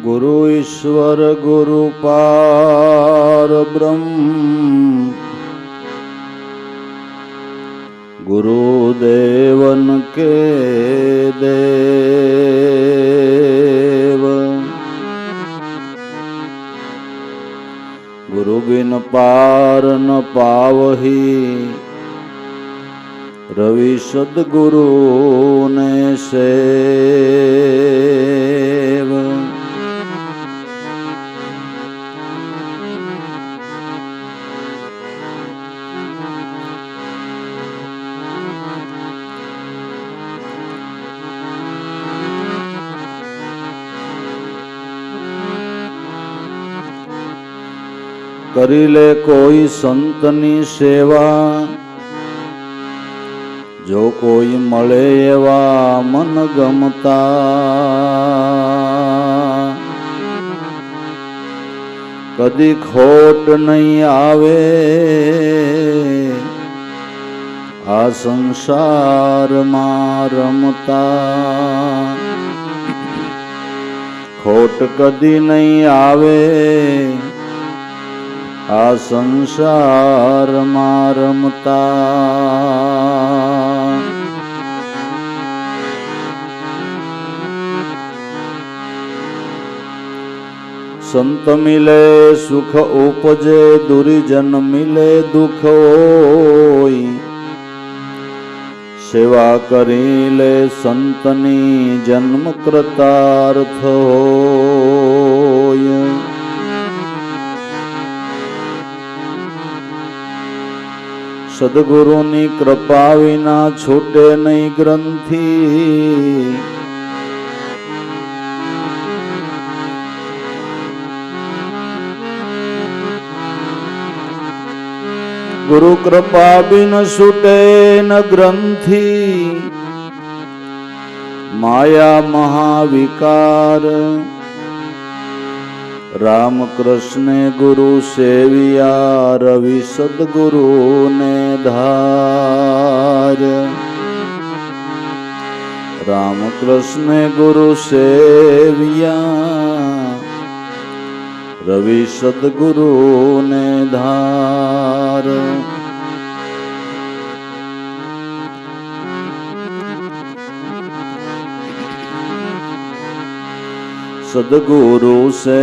गुरु ईश्वर गुरु पार ब्रह्म गुरुदेवन के देव। गुरु बिन पार न पावही रवि सद्गुरु ने सेव। करी ले कोई संतनी सेवा जो कोई मळे एवा मन गमता। कदी खोट नहीं आवे आ संसार मां रमता। खोट कदी नहीं आवे आ संसार मां रमता। संत मिले सुख उपजे दुरीजन मिले दुख होई। सेवा करी ले संतनी जन्म कृतार्थ होय। सद्गुरुनी कृपा विना छूटे नहीं ग्रंथि। गुरु कृपा बिन छूटे न ग्रंथि। माया महाविकार राम कृष्ण गुरु सेविया रवि सद्गुरु ने धार। राम कृष्ण गुरु सेविया रवि सद्गुरु ने धार। सद्गुरु से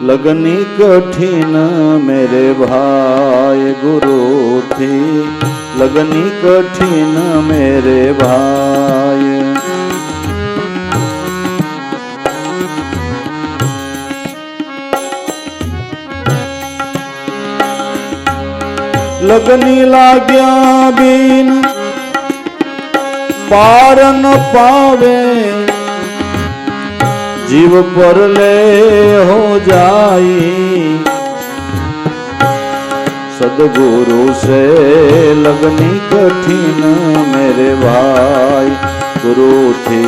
लगनी कठिन मेरे भाई। गुरु थी लगनी कठिन मेरे भाई। लगनी लाग्या बिन पार न पावे। जीव पर ले हो जाई। सद्गुरु से लगनी कठिन मेरे भाई। गुरु थी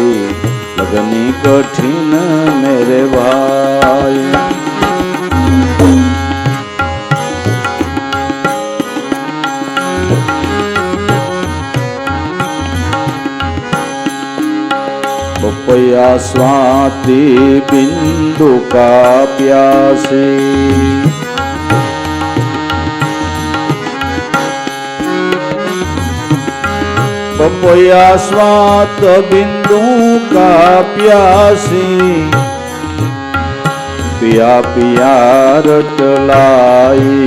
लगनी कठिन मेरे भाई। पपया स्वाति बिंदु का प्यासी। पपया स्वात बिंदु का प्यासी। पिया पिया रटलाई।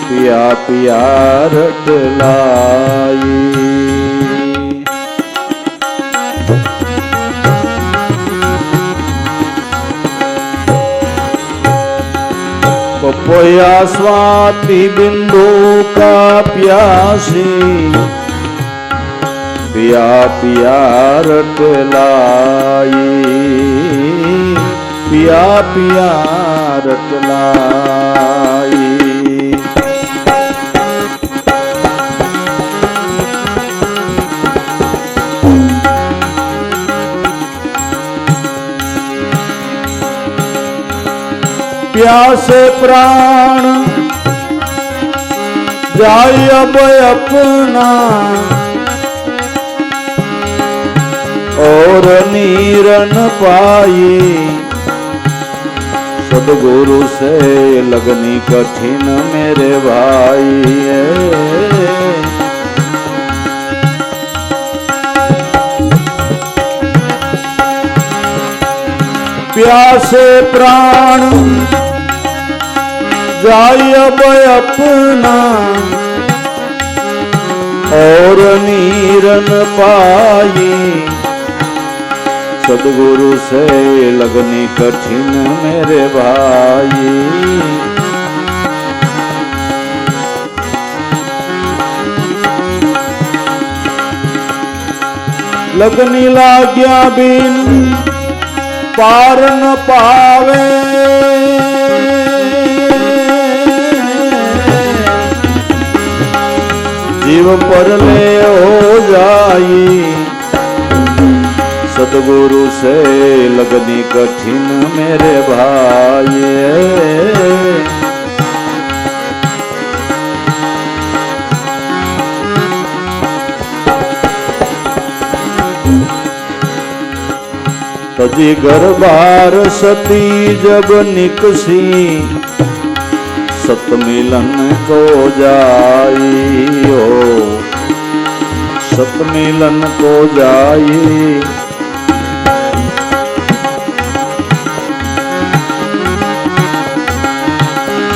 पिया पिया रटलाई। पपया स्वाति बिंदु का प्यासी। पिया पिया रटलाई। पिया पिया रटलाई। प्यासे प्राण जाय अब अपना और और नीरन पाई सदगुरु से लगनी कठिन मेरे भाई। प्यासे प्राण जाय अब अपना और नीरन पाई सदगुरु से लगनी कठिन मेरे भाई। लगनी लाग्या बिन पार न पावे जीव पर ले हो जाई सदगुरु से लगनी कठिन मेरे भाई। तजी घर बार सती जब निकसी सत मिलन को जाई हो सत मिलन को जाई।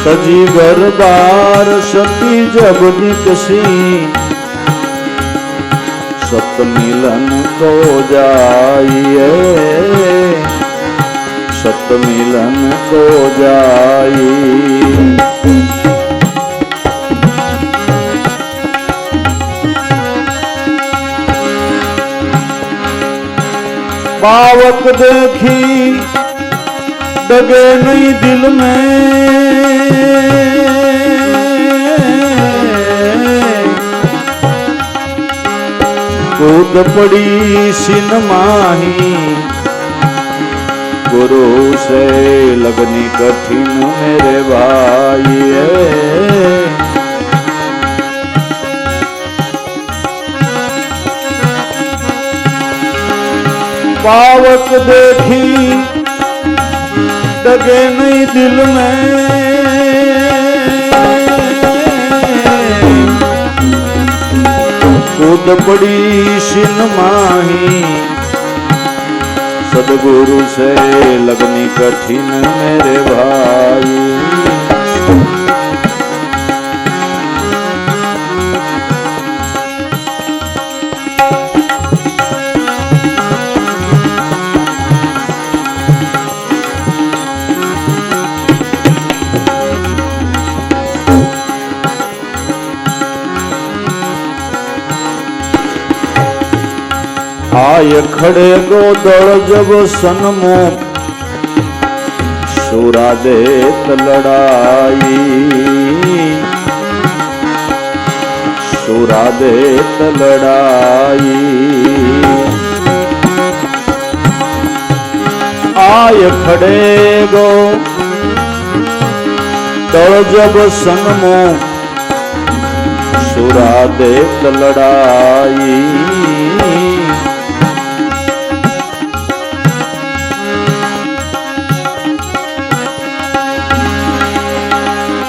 तजी घर बार सती जब निकसी सत मिलन को जाइए सत मिलन को जाई। पावक देखी डगे नहीं दिल में कूद पड़ी सिन माही गुरु से लगनी कठिन मेरे भाई। पावक देखी डगे नहीं दिल में कूद पड़ी सिन माही सदगुरु से लगनी कठिन मेरे भाई। आय खड़े गो दड़ जब सन्मुख सुरा देत लड़ाई सुरा देत लड़ाई। आय खड़े गो दड़ जब सन्मुख सुरा देत लड़ाई।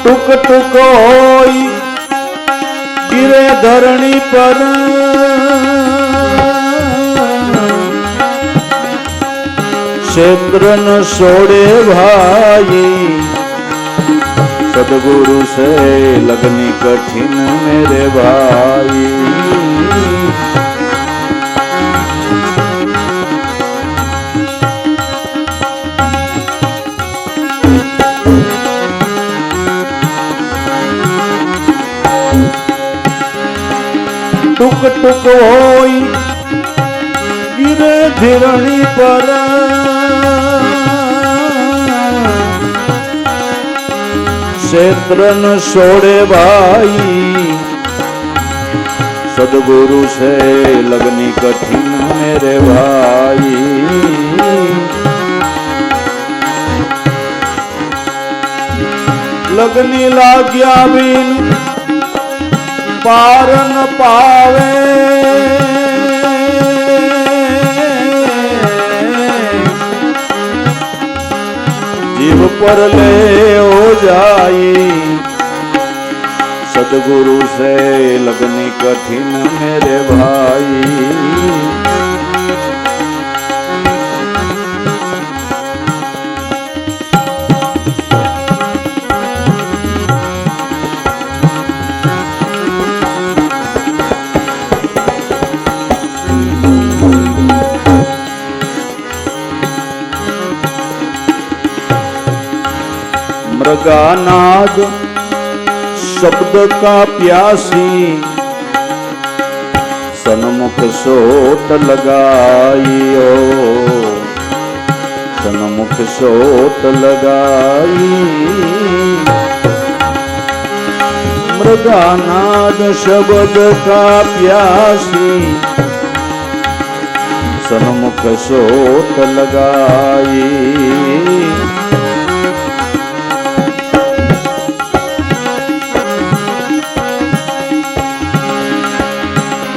टुक टुक होई गिरे धरणी पर क्षेत्र न छोड़े भाई सदगुरु से लगनी कठिन मेरे भाई। टुक टुक होई गिरे धरणी पर क्षेत्र न छोड़े भाई सदगुरु से लगनी कठिन मेरे भाई। लगनी लाग्या बिन पार न पावे पर ले हो जाई, सदगुरु से लगनी कठिन मेरे भाई। मृगानाद शब्द का प्यासी, सन्मुख सोत लगाइयो, सन्मुख सोत लगाई। मृगानाद शब्द का प्यासी, सन्मुख सोत लगाई।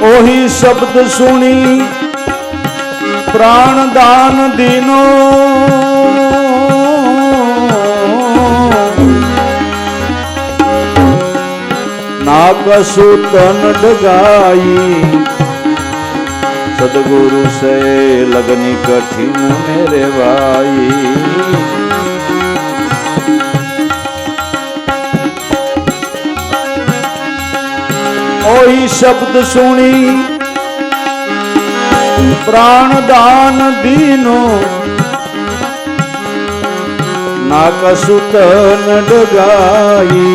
ओही शब्द सुनी प्राण दान दीनो, नाकसु तन डगाई। सदगुरु से लगनी कठिन मेरे भाई। ओही शब्द सुनी प्राण दान दीनो, नाकसु तन डगाई।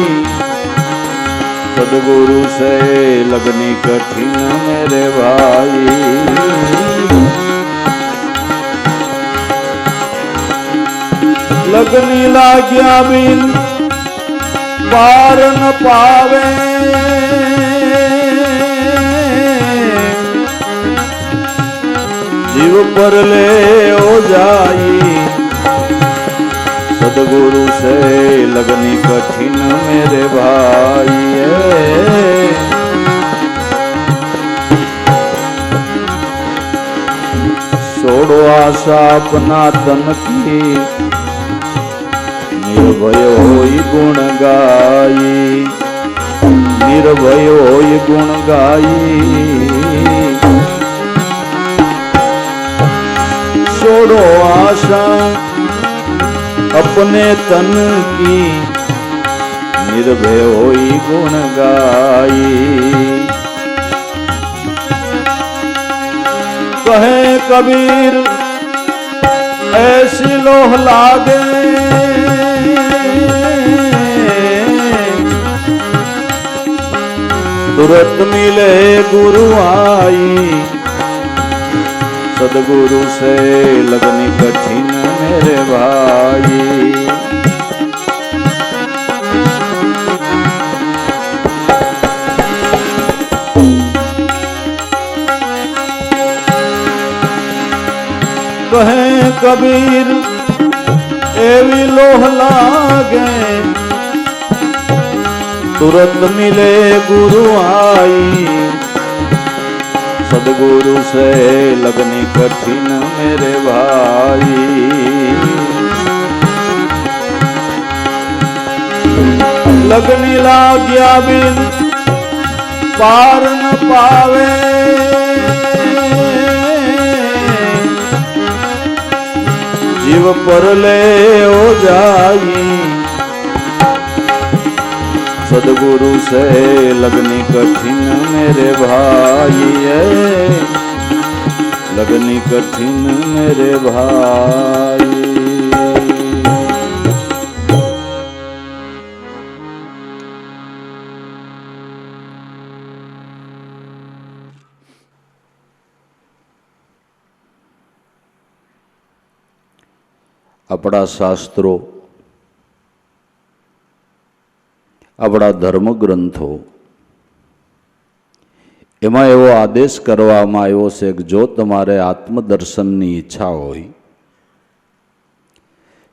सदगुरु से लगनी कठिन मेरे भाई। लगनी लाग्या बिन पार न पावे, जीव पर ले हो जाई। सदगुरु से लगनी कठिन मेरे भाई। छोड़ो आशा अपना तन की, निर्भय होई गुण गाई, निर्भय होई गुण गाई। छोड़ो आशा अपने तन की, निर्भय होई गुण गाई। कहे कबीर ऐसी लोह लागे, तुरंत मिले गुरु आई। सदगुरु से लगनी कठिन मेरे भाई। कहे कबीर एवी लोह लागे, तुरंत मिले गुरु आई। सदगुरु से लगनी कठिन मेरे भाई। लगनी लाग्या बिन पार न पावे, जीव पर ले हो जाई। सदगुरु से लगनी कठिन मेरे भाई। लगनी कठिन मेरे भाई। अपना शास्त्रों, अपना धर्म ग्रंथों एमां एवो आदेश करवामां आव्यो छे के जो तमारे आत्मदर्शननी इच्छा होय,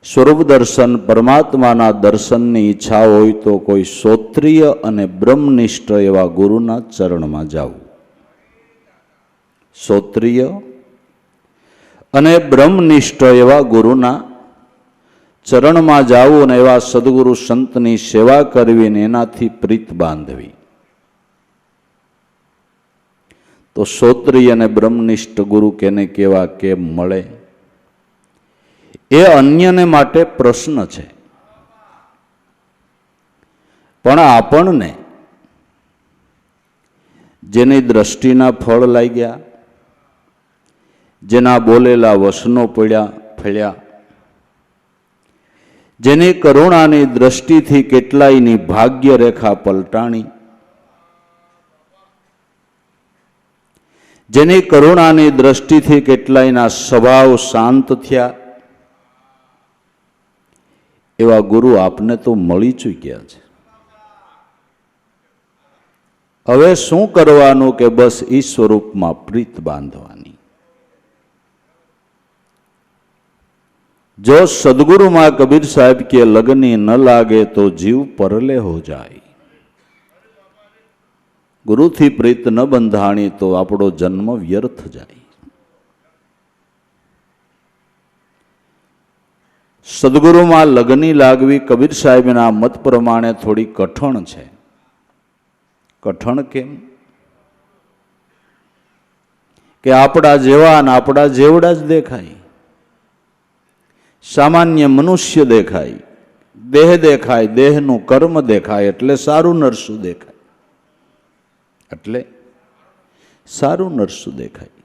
स्वरूप दर्शन परमात्माना दर्शननी इच्छा होय तो कोई श्रोत्रिय अने ब्रह्मनिष्ठ एवा गुरुना चरणमां जाओ। श्रोत्रिय अने ब्रह्मनिष्ठ एवा गुरुना ચરણમાં જાવું અને એવા સદગુરુ સંતની સેવા કરવી ને એનાથી પ્રીત બાંધવી. તો શ્રોત્રિય અને બ્રહ્મનિષ્ઠ ગુરુ કેને કેવા કેમ મળે એ અન્યને માટે પ્રશ્ન છે. પણ આપણને જેની દ્રષ્ટિના ફળ લાગ્યા, જેના બોલેલા વસનો ફળ્યા, જેની કરુણાની દ્રષ્ટિથી કેટલાયની ભાગ્ય રેખા પલટાણી, જેની કરુણાની દ્રષ્ટિથી કેટલાયના સ્વભાવ શાંત થયા, એવા ગુરુ આપને તો મળી ચૂક્યા છે. હવે શું કરવાનું કે બસ ઈ સ્વરૂપમાં પ્રીત બાંધવાની. જો સદગુરુમાં કબીર સાહેબ કે લગની ન લાગે તો જીવ પરલે હો જાય. ગુરુથી પ્રીત ન બંધાણી તો આપણો જન્મ વ્યર્થ જાય. સદગુરુમાં લગની લાગવી કબીર સાહેબના મત પ્રમાણે થોડી કઠણ છે. કઠણ કેમ? કે આપણા જેવા અને આપણા જેવડા જ દેખાય. સામાન્ય મનુષ્ય દેખાય, દેહ દેખાય, દેહનું કર્મ દેખાય એટલે સારું નરસું દેખાય, એટલે સારું નરસું દેખાય.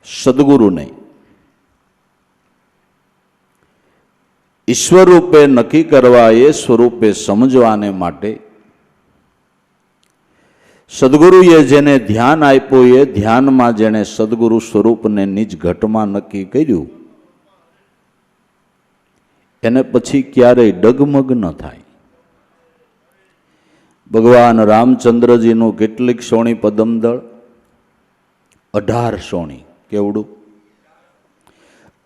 સદગુરુને ઈશ્વર રૂપે નક્કી કરવા, એ સ્વરૂપે સમજવાને માટે સદગુરુએ જેને ધ્યાન આપ્યું, એ ધ્યાનમાં જેણે સદગુરુ સ્વરૂપને નિજ ઘટમાં નક્કી કર્યું, એને પછી ક્યારેય ડગમગ ન થાય. ભગવાન રામચંદ્રજીનું કેટલીક સોણી પદમદળ, 18 સોણી. કેવડું?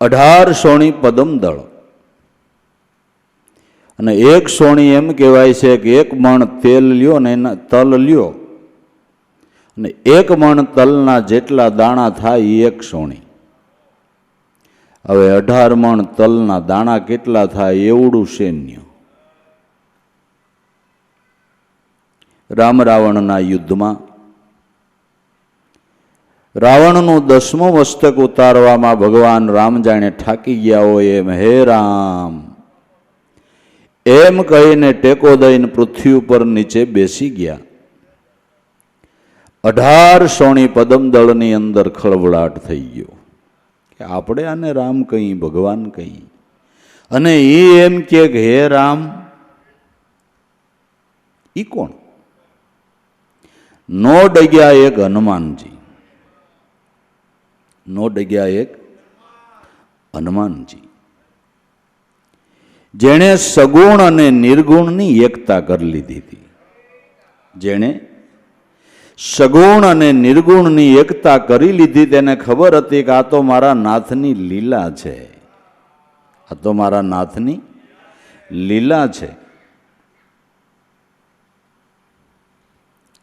18 સોણી પદમદળ. અને એક સોણી એમ કહેવાય છે કે 1 મણ તેલ લ્યો ને એના તલ લ્યો અને 1 મણ તલના જેટલા દાણા થાય એ 1 સોણી. હવે 18 મણ તલના દાણા કેટલા થાય એવડું સૈન્ય. રામ રાવણના યુદ્ધમાં રાવણનું 10મું મસ્તક ઉતારવામાં ભગવાન રામ જાણે થાકી ગયા હોય એમ, હે રામ એમ કહીને ટેકો દઈને પૃથ્વી ઉપર નીચે બેસી ગયા. 18 સોણી પદમદળની અંદર ખળભળાટ થઈ ગયો કે આપણે આને રામ કહી, ભગવાન કહી. અને એ એમ કે હે રામ, ઈ કોણ? નો ડગ્યા એક હનુમાનજી, નો ડગ્યા એક હનુમાનજી, જેણે સગુણ અને નિર્ગુણની એકતા કરી લીધી હતી. જેણે સગુણ અને નિર્ગુણની એકતા કરી લીધી, તેને ખબર હતી કે આ તો મારા નાથની લીલા છે, આ તો મારા નાથની લીલા છે,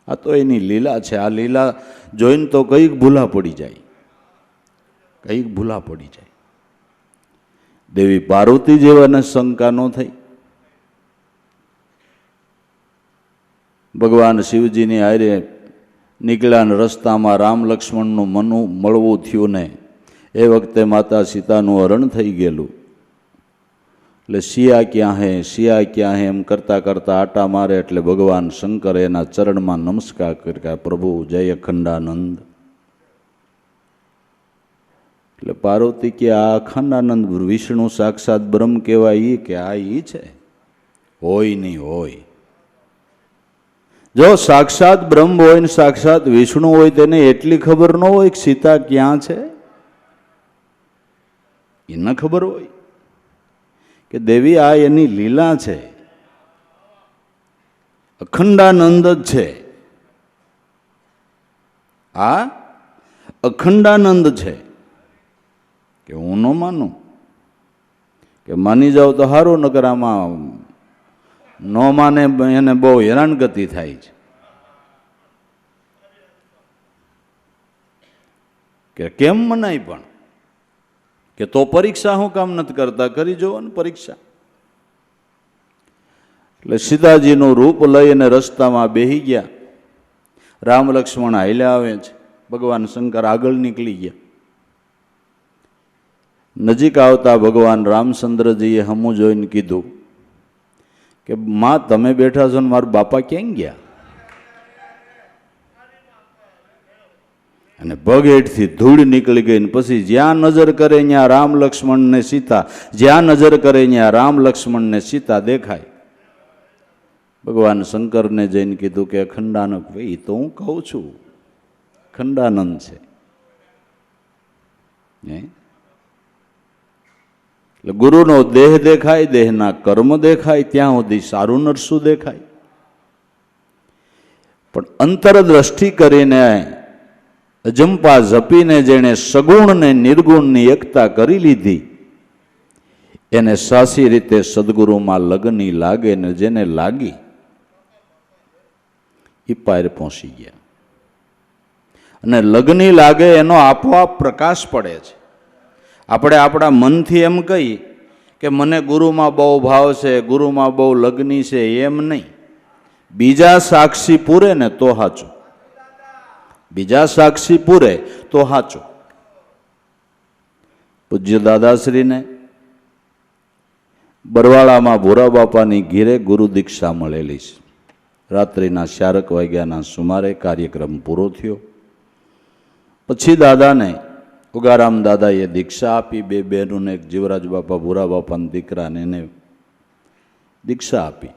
આ તો એની લીલા છે. આ લીલા જોઈને તો કંઈક ભૂલા પડી જાય, કંઈક ભૂલા પડી જાય. દેવી પાર્વતી જેવાને શંકા ન થઈ. ભગવાન શિવજીની હારે નીકળ્યા ને રસ્તામાં રામ લક્ષ્મણનું મનું મળવું થયું ને એ વખતે માતા સીતાનું હરણ થઈ ગયેલું. એટલે સિયા ક્યાં હે, સિયા ક્યાં હે એમ કરતા કરતા આટા મારે એટલે ભગવાન શંકર એના ચરણમાં નમસ્કાર કર્યા, પ્રભુ જય અખંડાનંદ. એટલે પાર્વતી કે આ અખંડાનંદ વિષ્ણુ સાક્ષાત બ્રહ્મ કહેવાય, ઈ કે આ ઈ છે? હોય નહીં હોય. જો સાક્ષાત બ્રહ્મ હોય ને સાક્ષાત વિષ્ણુ હોય, તેને એટલી ખબર ન હોય કે સીતા ક્યાં છે? એને ખબર હોય કે દેવી આ એની લીલા છે, અખંડાનંદ જ છે, આ અખંડાનંદ છે. કે હું ન માનું, કે માની જાવ તો સારું, નકર આમાં ન માને એને બહુ હેરાનગતિ થાય છે. કે કેમ મનાય પણ? કે તો પરીક્ષા હું કામ નથી કરતા, કરી જોવો ને પરીક્ષા. એટલે સીતાજીનું રૂપ લઈને રસ્તામાં બેહી ગયા. રામ લક્ષ્મણ હાલ્યા આવે છે, ભગવાન શંકર આગળ નીકળી ગયા. નજીક આવતા ભગવાન રામચંદ્રજીએ હમું જોઈને કીધું કે માં તમે બેઠા છો ને મારા બાપા ક્યાં ગયા? અને પગ હેઠથી ધૂળ નીકળી ગઈ. પછી જ્યાં નજર કરે ત્યાં રામ લક્ષ્મણ ને સીતા, જ્યાં નજર કરે ત્યાં રામ લક્ષ્મણ ને સીતા દેખાય. ભગવાન શંકરને જઈને કીધું કે ખંડાનક ભાઈ, તો હું કહું છું ખંડાનંદ છે. એટલે ગુરુનો દેહ દેખાય, દેહના કર્મ દેખાય, ત્યાં સુધી સારું નરસું દેખાય. પણ અંતરદ્રષ્ટિ કરીને અજંપા જપીને જેણે સગુણ ને નિર્ગુણની એકતા કરી લીધી, એને સાચી રીતે સદગુરુમાં લગની લાગે ને જેને લાગી એ પાર પહોંચી ગયા. અને લગની લાગે એનો આપોઆપ પ્રકાશ પડે છે. આપણે આપણા મનથી એમ કહી કે મને ગુરુમાં બહુ ભાવ છે, ગુરુમાં બહુ લગની છે, એમ નહીં. બીજા સાક્ષી પૂરે ને તો સાચું, બીજા સાક્ષી પૂરે તો સાચું. પૂજ્ય દાદાશ્રીને બરવાળામાં ભોરા બાપાની ઘીરે ગુરુ દીક્ષા મળેલી છે. રાત્રિના 4 વાગ્યાના સુમારે કાર્યક્રમ પૂરો થયો. પછી દાદાને ઉગારામ દાદાએ દીક્ષા આપી. 2 બહેનોને, એક જીવરાજ બાપા ભોરા બાપાના દીકરાને, એને દીક્ષા આપી.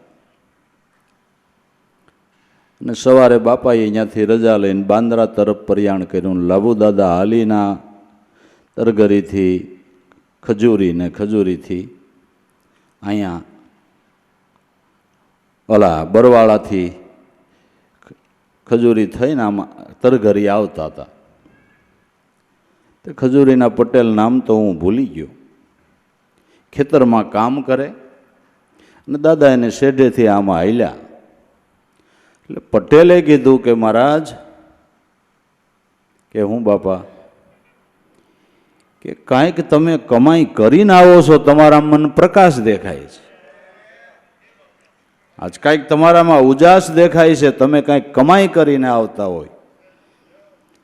અને સવારે બાપાએ અહીંયાથી રજા લઈને બાંદ્રા તરફ પ્રયાણ કર્યું. લાભુ દાદા હાલીના તરગરીથી ખજૂરી ને ખજૂરીથી અહીંયા ઓલા બરવાળાથી ખજૂરી થઈને આમાં તરઘરી આવતા હતા. તે ખજૂરીના પટેલ નામ તો હું ભૂલી ગયો. ખેતરમાં કામ કરે અને દાદા એને શેઢેથી આમાં હાલ્યા. એટલે પટેલે કીધું કે મહારાજ, કે હું બાપા, કે કાંઈક તમે કમાઈ કરીને આવો છો, તમારા મન પ્રકાશ દેખાય છે. આજ કાંઈક તમારામાં ઉજાસ દેખાય છે, તમે કાંઈક કમાઈ કરીને આવતા હોય.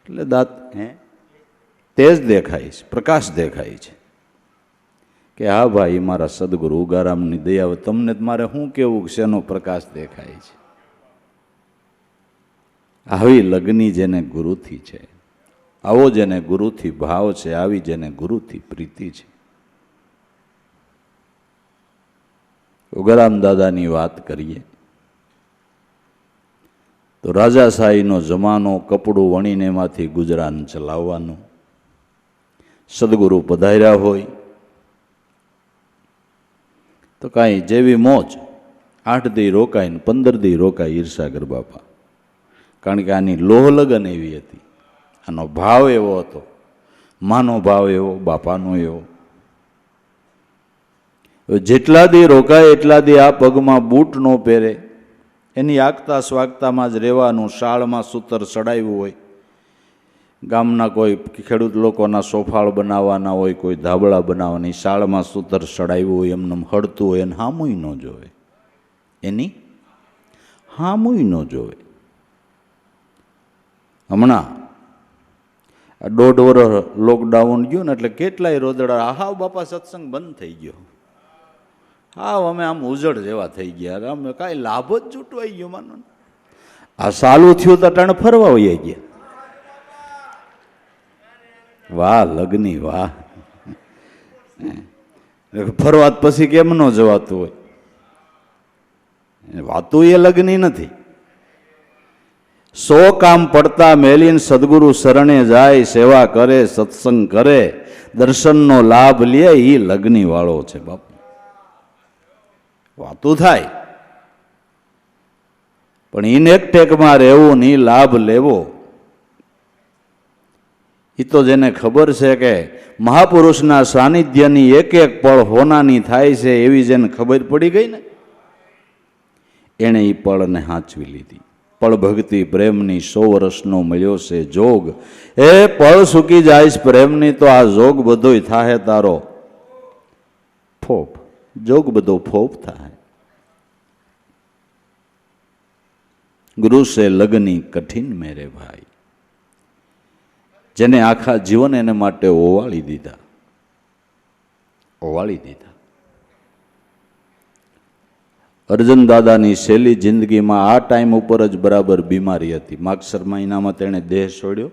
એટલે તેજ દેખાય છે, પ્રકાશ દેખાય છે. કે હા ભાઈ, મારા સદગુરુ ઉગારામની દયા, તમને મારે શું કેવું, શેનો પ્રકાશ દેખાય છે. આવી લગ્ની જેને ગુરુથી છે, આવો જેને ગુરુથી ભાવ છે, આવી જેને ગુરુથી પ્રીતિ છે. ઉગારામ દાદાની વાત કરીએ તો રાજાશાહીનો જમાનો, કપડું વણીને એમાંથી ગુજરાન ચલાવવાનું. સદગુરુ પધાર્યા હોય તો કાંઈ જેવી મોજ, 8 દી રોકાય ને 15 દી રોકાય ઈર્ષાગર બાપા. કારણ કે આની લોહ લગન એવી હતી, આનો ભાવ એવો હતો, માનો ભાવ એવો, બાપાનો એવો. જેટલા દી રોકાય એટલા દી આ પગમાં બૂટ ન પહેરે, એની આગતા સ્વાગતામાં જ રહેવાનું. શાળમાં સૂતર ચડાવ્યું હોય, ગામના કોઈ ખેડૂત લોકોના સોફાળ બનાવવાના હોય, કોઈ ધાબળા બનાવવાની, શાળમાં સૂતર ચડાવ્યું હોય, એમને હળતું હોય, એને હામુય ન જોવે, એની હામુય ન જોવે. હમણાં 1.5 વર્ષ લોકડાઉન ગયું ને એટલે કેટલાય રોદડા, હાવ બાપા સત્સંગ બંધ થઈ ગયો, હાવ અમે આમ ઉજળ જેવા થઈ ગયા, અમે કાંઈ લાભ જ ચૂંટવાઈ ગયો માનો. આ સાલું થયું તો ટાણે ફરવા વહી ગયા. વાહ લગ્ની વાહ, ફરવાત પછી કેમ ન જવાતું હોય? વાતું એ લગ્ની નથી. 100 કામ પડતા મેલીને સદગુરુ શરણે જાય, સેવા કરે, સત્સંગ કરે, દર્શનનો લાભ લે, એ લગ્ની વાળો છે બાપુ. વાતું થાય પણ એને એક ટેકમાં રહેવું ને લાભ લેવો, એ તો જેને ખબર છે કે મહાપુરુષના સાનિધ્યની એક એક પળ હોનાની થાય છે, એવી જેને ખબર પડી ગઈ ને, એણે એ પળને હાંચવી લીધી. પળ ભક્તિ પ્રેમની 100 વર્ષનો મળ્યો છે જોગ, એ પળ સૂકી જાયશ પ્રેમની તો આ જોગ બધોય થાહે તારો ફોપ, જોગ બધો ફોપ થાય. ગુરુ સે લગની કઠિન મેરે ભાઈ, જેને આખા જીવન એને માટે ઓવાળી દીધા. અર્જુન દાદાની છેલ્લી જિંદગીમાં આ ટાઈમ ઉપર જ બરાબર બીમારી હતી. માગસર મહિનામાં તેણે દેહ છોડ્યો,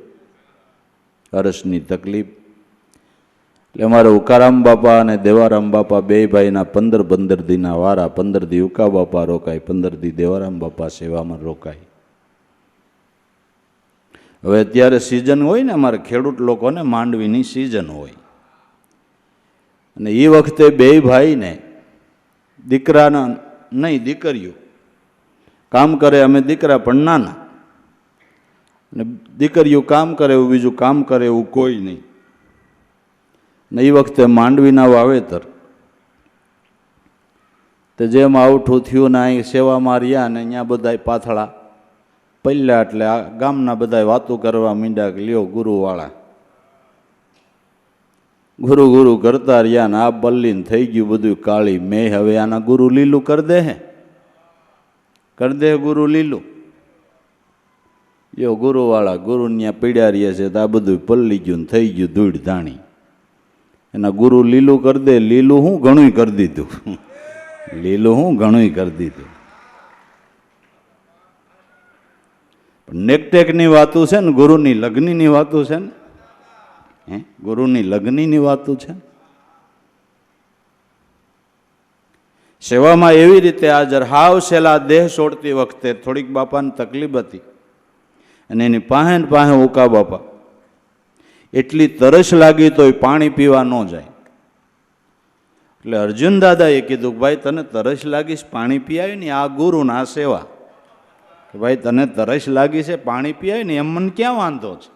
અરસની તકલીફ. એટલે અમારે ઉકારામ બાપા અને દેવારામ બાપા બે ભાઈના 15 દીના વારા, 15 દી ઉકા બાપા રોકાય, 15 દી દેવારામ બાપા સેવામાં રોકાય. હવે અત્યારે સિઝન હોય ને, અમારે ખેડૂત લોકોને માંડવીની સિઝન હોય, અને એ વખતે બે ભાઈને દીકરાના નહીં દીકરીઓ કામ કરે, અમે દીકરા પણ નાના, અને દીકરીઓ કામ કરે એવું બીજું કામ કરે એવું કોઈ નહીં. ને એ વખતે માંડવીના વાવેતર તે જેમ આવઠું થયું ને અહીં સેવામાં રહ્યા ને અહીંયા બધા પાથળા પલ્યા, એટલે આ ગામના બધા વાતો કરવા માંડ્યા કે લ્યો ગુરુવાળા, ગુરુ ગુરુ કરતા રહ્યા ને આ બલ્લીને થઈ ગયું બધું કાળી મેં, હવે આના ગુરુ લીલું કરી દે, કરી દે ગુરુ લીલું. યો ગુરુવાળા ગુરુ ત્યાં પીડ્યા રહ્યા છે તો આ બધું પલ્લી ગયું ને થઈ ગયું ધૂળ ધાણી, એના ગુરુ લીલું કરી દે. લીલું હું ઘણું કરી દીધું, લીલું હું ઘણું કરી દીધું. પણ નેકટેકની વાતું છે ને, ગુરુની લગ્નની વાતું છે ને, ગુરુની લગ્નની વાતું છે. સેવામાં એવી રીતે હાજર. હાવ છેલ્લા દેહ છોડતી વખતે થોડીક બાપાની તકલીફ હતી, અને એની પાસે ઉકા બાપા એટલી તરસ લાગી તોય પાણી પીવા ન જાય. એટલે અર્જુન દાદાએ કીધું કે ભાઈ તને તરસ લાગીશ પાણી પીવાય ને, આ ગુરુના સેવા, કે ભાઈ તને તરસ લાગી છે પાણી પીવાય ને, એમ મને ક્યાં વાંધો છે,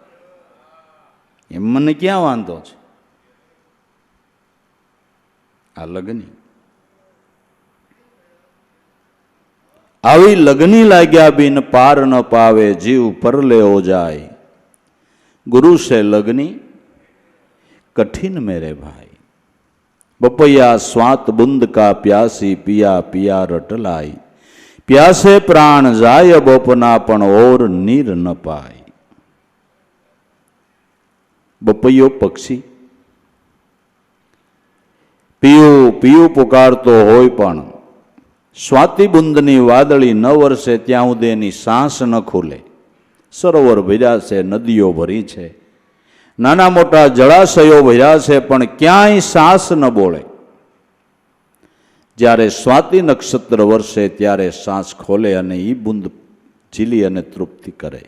એમ મને ક્યાં વાંધો છે. આ લગ્ની આવી લગ્ની લાગ્યા બિન પાર ન પાવે, જીવ પરલે હો જાય. गुरु से लगनी कठिन मेरे भाई, बपैया स्वात बुंद का प्यासी पिया पिया रटलाई. प्यासे प्राण जाय बपना पण और नीर न पाय. बपैयो पक्षी पीयू पीयू पुकारतो होय पण स्वाति बुंदनी वादળી न વરસે ત્યાં સુધી એની સાંસ ન ખુલે. સરોવર ભર્યા છે, નદીઓ ભરી છે, નાના મોટા જળાશયો ભર્યા છે, પણ ક્યાંય સાસ ન બોલે. જ્યારે સ્વાતિ નક્ષત્ર વરસે ત્યારે સાસ ખોલે અને એ બુંદ ઝીલી અને તૃપ્તિ કરે.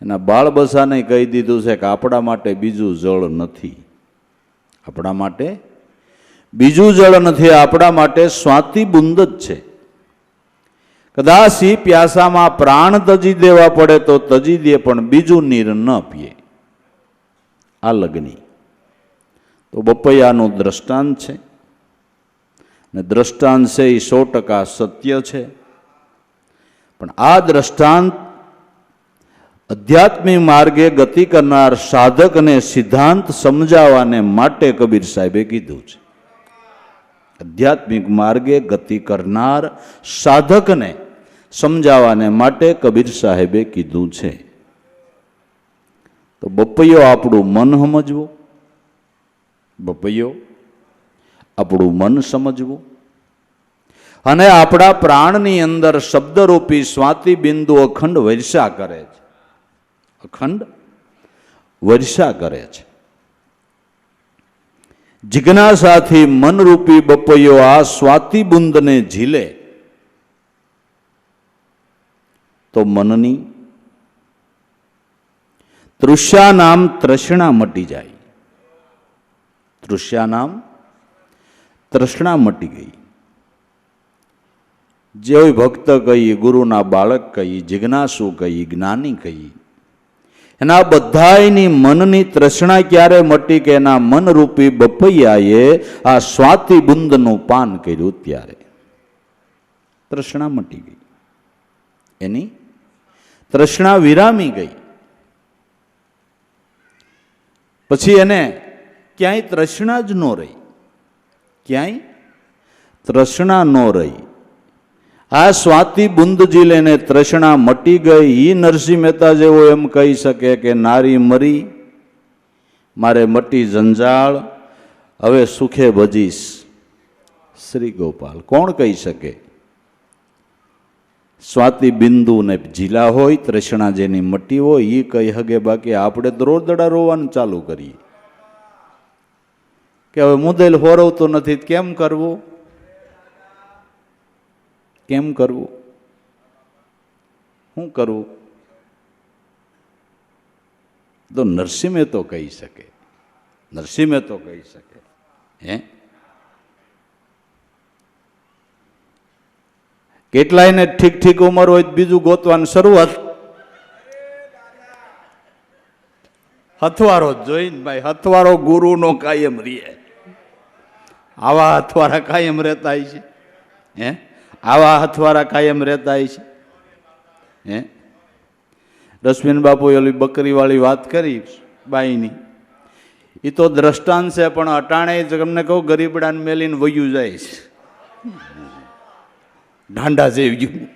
એના બાળ બસાને કહી દીધું છે કે આપણા માટે બીજું જળ નથી, આપણા માટે બીજું જળ નથી, આપણા માટે સ્વાતિ બુંદ જ છે. કદાચ ઈ પ્યાસામાં પ્રાણ તજી દેવા પડે તો તજી દે, પણ બીજું નીર ન પીએ. આ લગ્ની તો બપૈયાનું દ્રષ્ટાંત છે, ને દ્રષ્ટાંત છે એ 100% સત્ય છે. પણ આ દ્રષ્ટાંત આધ્યાત્મિક માર્ગે ગતિ કરનાર સાધકને સિદ્ધાંત સમજાવવાને માટે કબીર સાહેબે કીધું છે. આધ્યાત્મિક માર્ગે ગતિ કરનાર સાધકને સમજાવવાને માટે કબીર સાહેબે કીધું છે. તો બપૈયો આપણું મન સમજવું, બપૈયો આપણું મન સમજવું, અને આપણા પ્રાણની અંદર શબ્દરૂપી સ્વાતિ બિંદુ અખંડ વર્ષા કરે છે, અખંડ વર્ષા કરે છે. જિજ્ઞાસાથી મનરૂપી બપૈયો આ સ્વાતિ બુંદને ઝીલે તો મનની તૃષ્યા નામ તૃષ્ણા મટી જાય. તૃષ્યા નામ તૃષ્ણા મટી ગઈ. જે ભક્ત કહી, ગુરુના બાળક કહી, જિજ્ઞાસુ કહી, જ્ઞાની કહી, એના બધાયની મનની તૃષ્ણા ક્યારે મટી કે એના મનરૂપી બપૈયાએ આ સ્વાતિ બુંદનું પાન કર્યું ત્યારે તૃષ્ણા મટી ગઈ. એની તૃષ્ણા વિરામી ગઈ. પછી એને ક્યાંય તૃષ્ણા જ ન રહી, ક્યાંય તૃષ્ણા ન રહી. આ સ્વાતિ બુંદજી લઈને તૃષ્ણા મટી ગઈ. ઈ નરસિંહ મહેતા જેવો એમ કહી શકે કે નારી મરી, મારે મટી જંજાળ, હવે સુખે ભજીશ શ્રી ગોપાલ. કોણ કહી શકે? સ્વાતિ બિંદુ ને જીલા હોય, તૃષ્ણા જેની મટી હોય એ કહી હગે. બાકી આપણે તો રોદડા રોવાનું ચાલુ કરીએ કે હવે મુદેલ હોરવતો નથી, કેમ કરવું, કેમ કરવું, શું કરવું? તો નરસિંહ મહેતો કહી શકે, નરસિંહ મહેતો કહી શકે. હે, કેટલાય ને ઠીક ઠીક ઉંમર હોય બીજું ગોતવાની શરૂઆત. હથવારો જોઈને ભાઈ, હથવારો ગુરુનો કાયમ રહે. આવા હથવારા કાયમ રહેતા છે. હે, આવા હથવારા કાયમ રહેતા છે. હે, રશ્મિન બાપુએ ઓલી બકરીવાળી વાત કરી બાઈની, એ તો દ્રષ્ટાંત છે, પણ અટાણે તમને કહું ગરીબડાને મેલીને વયું જાય છે. ઢાંડા જેવ્યું,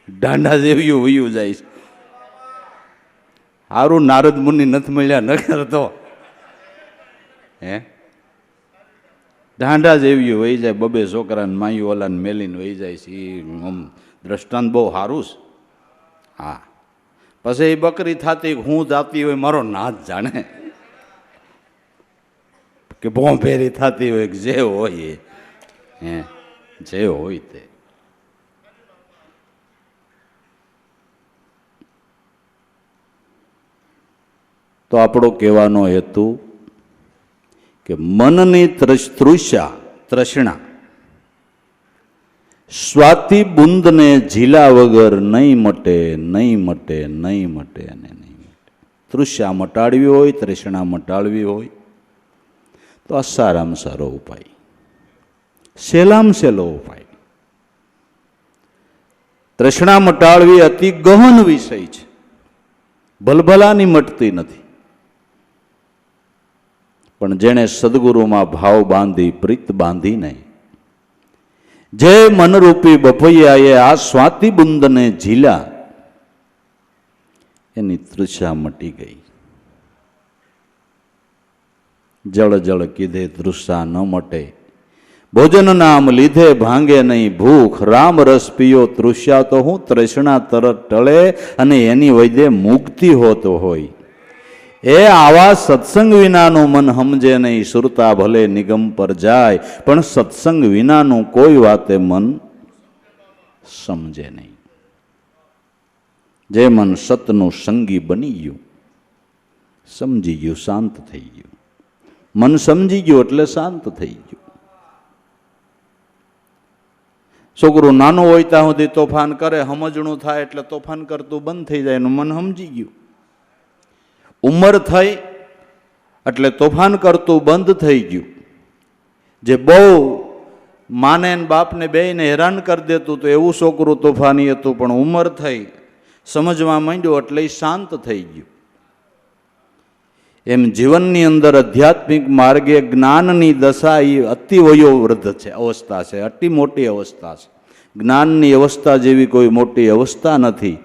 ઢાંડા જેવ્યું વયું જાય છે. સારું નારદ મુનિ નથી મળ્યા, ન કરતો. હે, ઢાંડા જેવ્યું વહી જાય, બબે છોકરાને માયું ઓલાને મેલીને વહી જાય છે. એ દ્રષ્ટાંત બહુ સારું છે. હા, પછી એ બકરી થતી હું જાતી હોય મારો નાથ જાણે, કે ભોંભેરી થતી હોય કે જે હોય એ, હે, જે હોય તે. તો આપણો કહેવાનો હેતુ કે મનની તૃષ્ણા સ્વાતિ બુંદને ઝીલા વગર નહીં મટે, નહીં મટે, નહીં મટે અને નહીં મટે. તૃષ્ણા મટાડવી હોય, તૃષ્ણા મટાડવી હોય તો આ સારામાં સારો ઉપાય, સહેલામાં સહેલો ઉપાય. તૃષ્ણા મટાડવી અતિ ગહન વિષય છે, ભલભલાની મટતી નથી. પણ જેણે સદગુરુમાં ભાવ બાંધી, પ્રીત બાંધીને જે મનરૂપી બપૈયાએ આ સ્વાતિ બુંદને ઝીલા, એની તૃષા મટી ગઈ. જળ જળ કીધે તૃષા ન મટે, ભોજન નામ લીધે ભાંગે નહીં ભૂખ. રામ રસ પીયો તૃષ્યા તો હું, તૃષ્ણા તરત ટળે અને એની વૈદે મુક્તિ હોતો હોય. એ આવા સત્સંગ વિનાનું મન સમજે નહીં. સુરતા ભલે નિગમ પર જાય, પણ સત્સંગ વિનાનું કોઈ વાતે મન સમજે નહીં. જે મન સતનું સંગી બની ગયું, સમજી ગયું, શાંત થઈ ગયું. મન સમજી ગયું એટલે શાંત થઈ ગયું. છોકરું નાનું હોય ત્યાં સુધી તોફાન કરે, સમજણું થાય એટલે તોફાન કરતું બંધ થઈ જાય, એનું મન સમજી ગયું. ઉંમર થઈ એટલે તોફાન કરતું બંધ થઈ ગયું. જે બહુ માને ને બાપને બેયને હેરાન કરી દેતું તો એવું છોકરું તોફાની હતું, પણ ઉંમર થઈ સમજવા માંડ્યું એટલે શાંત થઈ ગયું. એમ જીવનની અંદર આધ્યાત્મિક માર્ગે જ્ઞાનની દશા એ અતિ વયોવૃદ્ધ છે, અવસ્થા છે, અતિ મોટી અવસ્થા છે. જ્ઞાનની અવસ્થા જેવી કોઈ મોટી અવસ્થા નથી.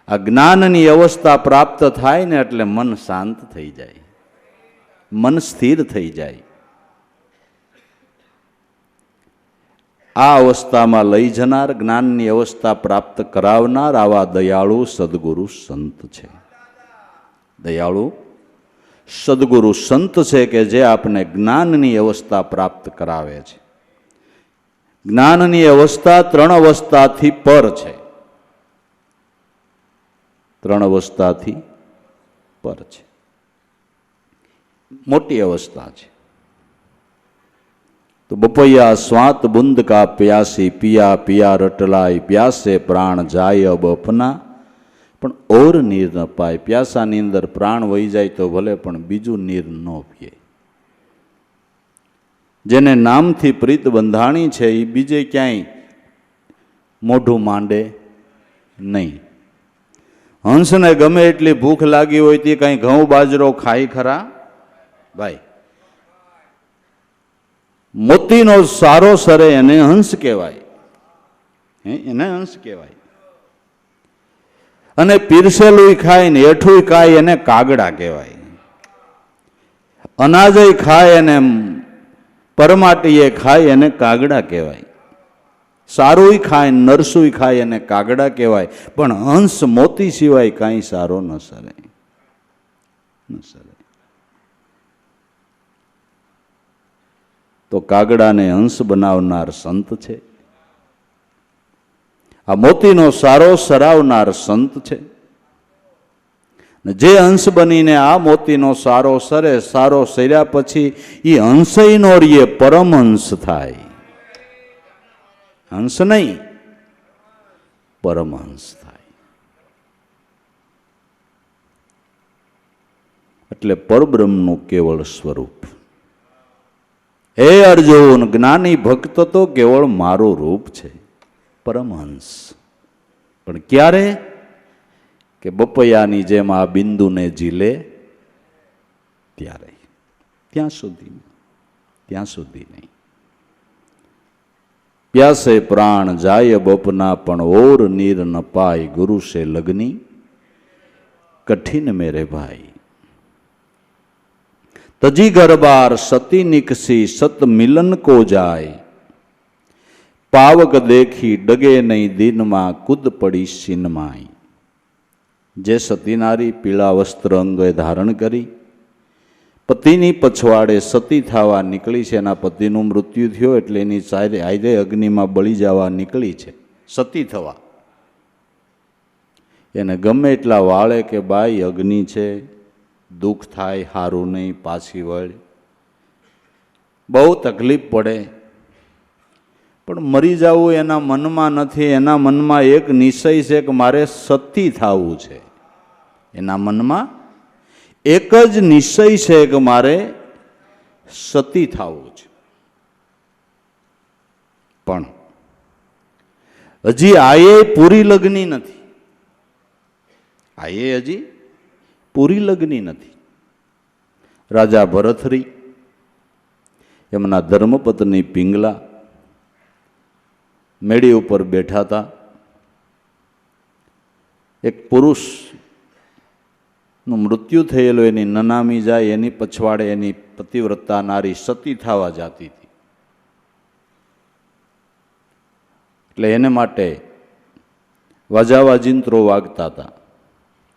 આ જ્ઞાનની અવસ્થા પ્રાપ્ત થાય ને એટલે મન શાંત થઈ જાય, મન સ્થિર થઈ જાય. આ અવસ્થામાં લઈ જનાર, જ્ઞાનની અવસ્થા પ્રાપ્ત કરાવનાર આવા દયાળુ સદગુરુ સંત છે. દયાળુ સદગુરુ સંત છે કે જે આપને જ્ઞાનની અવસ્થા પ્રાપ્ત કરાવે છે. જ્ઞાનની અવસ્થા 3 અવસ્થાથી પર છે, 3 અવસ્થાથી પર છે, મોટી અવસ્થા છે. તો બપૈયા સ્વાત બુંદ કા પ્યાસી, પિયા પિયા રટલાય, પ્યાસે પ્રાણ જાય અબ અપના. પણ ઓર નીર ન પાય. પ્યાસાની અંદર પ્રાણ વહી જાય તો ભલે, પણ બીજું નીર ન પીએ. જેને નામથી પ્રીત બંધાણી છે એ બીજે ક્યાંય મોઢું માંડે નહીં. હંસને ગમે એટલી ભૂખ લાગી હોય તે કઈ ઘઉં બાજરો ખાય ખરા ભાઈ? મોતીનો સારો સરે એને હંસ કહેવાય, એને હંસ કહેવાય. અને પીરસેલું ખાય ને એઠું ખાય એને કાગડા કહેવાય. અનાજય ખાય અને પરમાટીએ ખાય એને કાગડા કહેવાય. સારું ખાય નરસું ખાય એને કાગડા કહેવાય. પણ હંસ મોતી સિવાય કાંઈ સારો ન સરે, ન સરે. તો કાગડાને હંસ બનાવનાર સંત છે. આ મોતીનો સારો સરાવનાર સંત છે. જે હંસ બનીને આ મોતીનો સારો સરે, સારો સર્યા પછી એ હંસઈનો રીએ પરમહંસ થાય. હંસ નહીં, પરમહંસ થાય. એટલે પરબ્રહ્મનું કેવળ સ્વરૂપ. હે અર્જુન, જ્ઞાની ભક્ત તો કેવળ મારું રૂપ છે, પરમહંસ. પણ ક્યારે? કે બપૈયાની જેમ આ બિંદુને ઝીલે ત્યારે. ત્યાં સુધી નહીં. પ્યાસે પ્રાણ જાય બપના, પણ ઓર નીર ન પાય, ગુરુ સે લગની કઠિન મેરે ભાઈ. તજી ગરબાર સતી નિકસી, સત મિલન કો જાય, પાવક દેખી ડગે નહીં, દિનમાં કુદ પડી સિનમાઈ. જે સતીનારી પીળા વસ્ત્ર અંગે ધારણ કરી પતિની પછવાડે સતી થવા નીકળી છે. એના પતિનું મૃત્યુ થયો એટલે એની આયરે અગ્નિમાં બળી જવા નીકળી છે, સતી થવા. એને ગમે એટલા વાળે કે બાઈ અગ્નિ છે, દુઃખ થાય, હારું નહીં, પાછી વળ, બહુ તકલીફ પડે. પણ મરી જવું એના મનમાં નથી. એના મનમાં એક નિશ્ચય છે કે મારે સતી થવું છે. એના મનમાં એક જ નિશ્ચય છે કે મારે સતી થવું છે. પણ હજી આયે પૂરી લગ્ની નથી. આયે હજી પૂરી લગ્ની નથી. રાજા ભરથરી, એમના ધર્મપત્ની પિંગલા મેળી ઉપર બેઠા હતા. એક પુરુષનું મૃત્યુ થયેલું એની નનામી જાય, એની પછવાડે એની પતિવ્રતા નારી સતી થવા જતી હતી. એટલે એને માટે વાજાવાજિંત્રો વાગતા હતા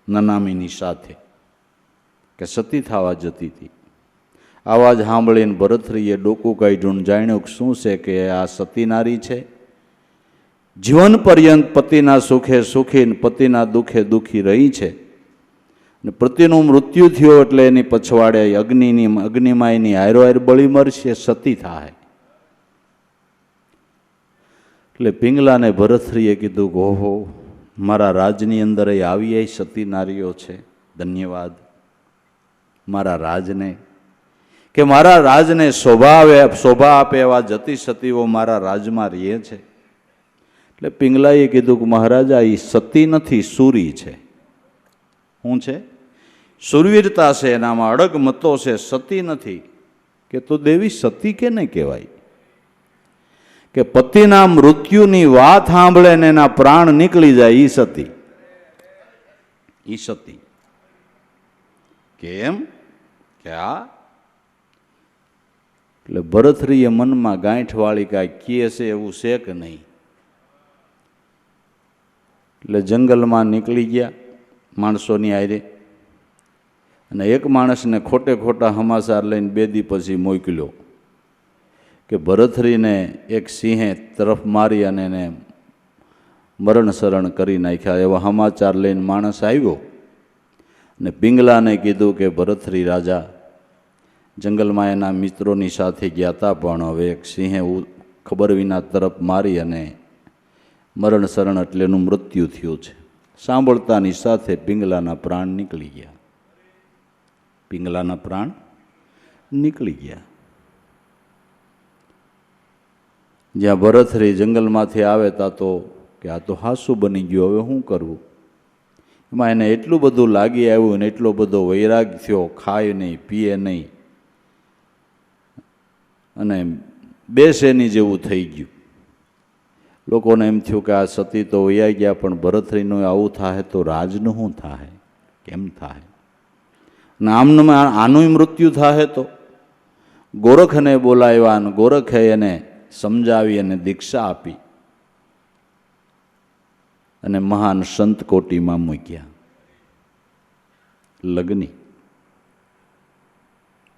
નનામીની સાથે કે સતી થવા જતી હતી. આવાજ સાંભળીને ભરથરીએ ડોકું કાઢ્યું, જાણ્યું કે શું છે, કે આ સતી નારી છે. જીવન પર્યંત પતિના સુખે સુખી, પતિના દુઃખે દુઃખી રહી છે. ને પતિનું મૃત્યુ થયું એટલે એની પછવાડે અગ્નિમાં એની હારો હાર બળી મરશે, સતી થાય. એટલે પિંગલાને ભરથરીએ કીધું કે ઓહો, મારા રાજની અંદર આવી સતી નારીઓ છે, ધન્યવાદ મારા રાજને, કે મારા રાજને શોભા આપે એવા જતી સતીઓ મારા રાજમાં રહે છે. એટલે પિંગલાએ કીધું કે મહારાજા, એ સતી નથી, સૂરી છે. શું છે? સુરવીરતા છે, એનામાં અડગ મતો છે, સતી નથી. કે તો દેવી સતી કેને કહેવાય? કે પતિના મૃત્યુની વાત સાંભળે ને એના પ્રાણ નીકળી જાય, ઈ સતી. ઈ સતી. કેમ? કે આ એટલે ભરથરીએ મનમાં ગાંઠવાળી કાંઈ કહે છે એવું છે કે નહીં. એટલે જંગલમાં નીકળી ગયા માણસોની હારે, અને એક માણસને ખોટે ખોટા સમાચાર લઈને 2 દી પછી મોકલ્યો કે ભરથરીને એક સિંહે તરફ મારી અને એને મરણ શરણ કરી નાખ્યા. એવા સમાચાર લઈને માણસ આવ્યો અને પિંગલાને કીધું કે ભરથરી રાજા જંગલમાં એના મિત્રોની સાથે ગયા હતા, પણ હવે એક સિંહે ખબર વિના તરફ મારી અને મરણ શરણ એટલે એનું મૃત્યુ થયું છે. સાંભળતાની સાથે પિંગલાના પ્રાણ નીકળી ગયા. પિંગલાના પ્રાણ નીકળી ગયા. જ્યાં ભરથરી જંગલમાંથી આવે તા તો કે આ તો હાસુ બની ગયું, હવે શું કરવું? એમાં એને એટલું બધું લાગી આવ્યું ને એટલો બધો વૈરાગ થયો, ખાય નહીં, પીએ નહીં, અને બેસેની જેવું થઈ ગયું. લોકોને એમ થયું કે આ સતી તો વૈયા ગયા, પણ ભરતરીનું આવું થાય તો રાજનું શું થાય, કેમ થાય? ને આમનું આનું મૃત્યુ થાય તો ગોરખને બોલાવ્યા અને ગોરખે એને સમજાવી અને દીક્ષા આપી અને મહાન સંત કોટીમાં મૂક્યા. લગ્ની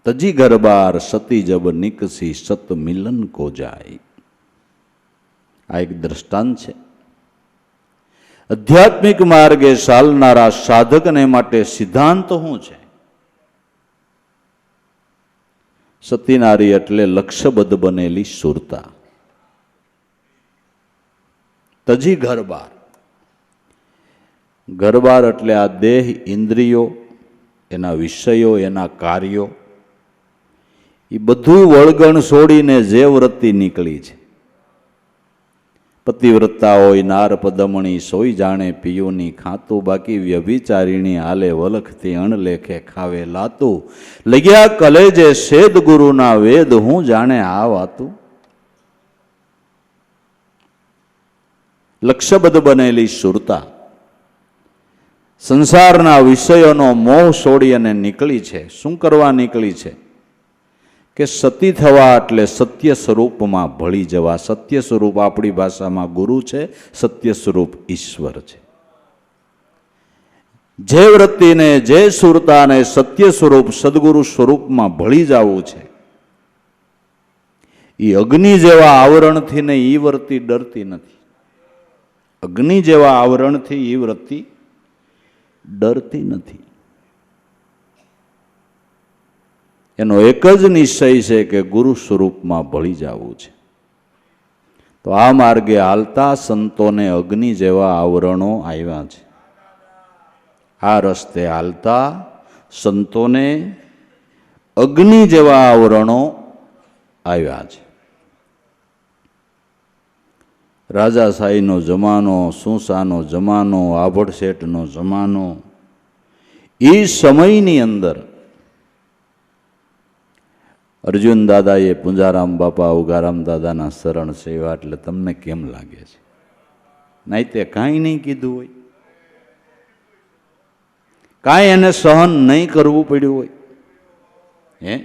તજી ગરબાર સતી જબ નિકસી સત મિલન કો જાય. આ એક દ્રષ્ટાંત છે. આધ્યાત્મિક માર્ગે ચાલનારા સાધકને માટે સિદ્ધાંત શું છે? સતી નારી એટલે લક્ષ્યબદ્ધ બનેલી સુરતા. તજી ઘરબાર, ઘરબાર એટલે આ દેહ, ઇન્દ્રિયો, એના વિષયો, એના કાર્યો, એ બધું વળગણ છોડીને જે વૃત્તિ નીકળી છે. પતિવ્રતા હોય નાર પદમણી, સોઈ જાણે પિયોની ખાતું, બાકી વ્યભિચારીણી હાલે વલખથી અણલેખે ખાવે લાતું. લગ્યા કલેજે સેદ ગુરુના વેદ, હું જાણે આ વાતું. લક્ષ્યબદ્ધ બનેલી સુરતા સંસારના વિષયોનો મોહ છોડી અને નીકળી છે. શું કરવા નીકળી છે? કે સતી થવા એટલે સત્ય સ્વરૂપમાં ભળી જવા. સત્ય સ્વરૂપ આપણી ભાષામાં ગુરુ છે, સત્ય સ્વરૂપ ઈશ્વર છે. જે વૃત્તિને, જે સુરતાને સત્ય સ્વરૂપ સદગુરુ સ્વરૂપમાં ભળી જવું છે, એ અગ્નિ જેવા આવરણથી ને એ વૃત્તિ ડરતી નથી. અગ્નિ જેવા આવરણથી એ વૃત્તિ ડરતી નથી. એનો એક જ નિશ્ચય છે કે ગુરુ સ્વરૂપમાં ભળી જવું છે. તો આ માર્ગે હાલતા સંતોને અગ્નિ જેવા આવરણો આવ્યા છે. આ રસ્તે હાલતા સંતોને અગ્નિ જેવા આવરણો આવ્યા છે. રાજાશાહીનો જમાનો, સુસાનો જમાનો, આભડશેઠનો જમાનો, એ સમયની અંદર અર્જુન દાદાએ પુંજારામ બાપા, ઉગારામ દાદાના શરણ સેવા, એટલે તમને કેમ લાગે છે? નહીં તે કાંઈ નહીં કીધું હોય, કાંઈ એને સહન નહીં કરવું પડ્યું હોય. હે,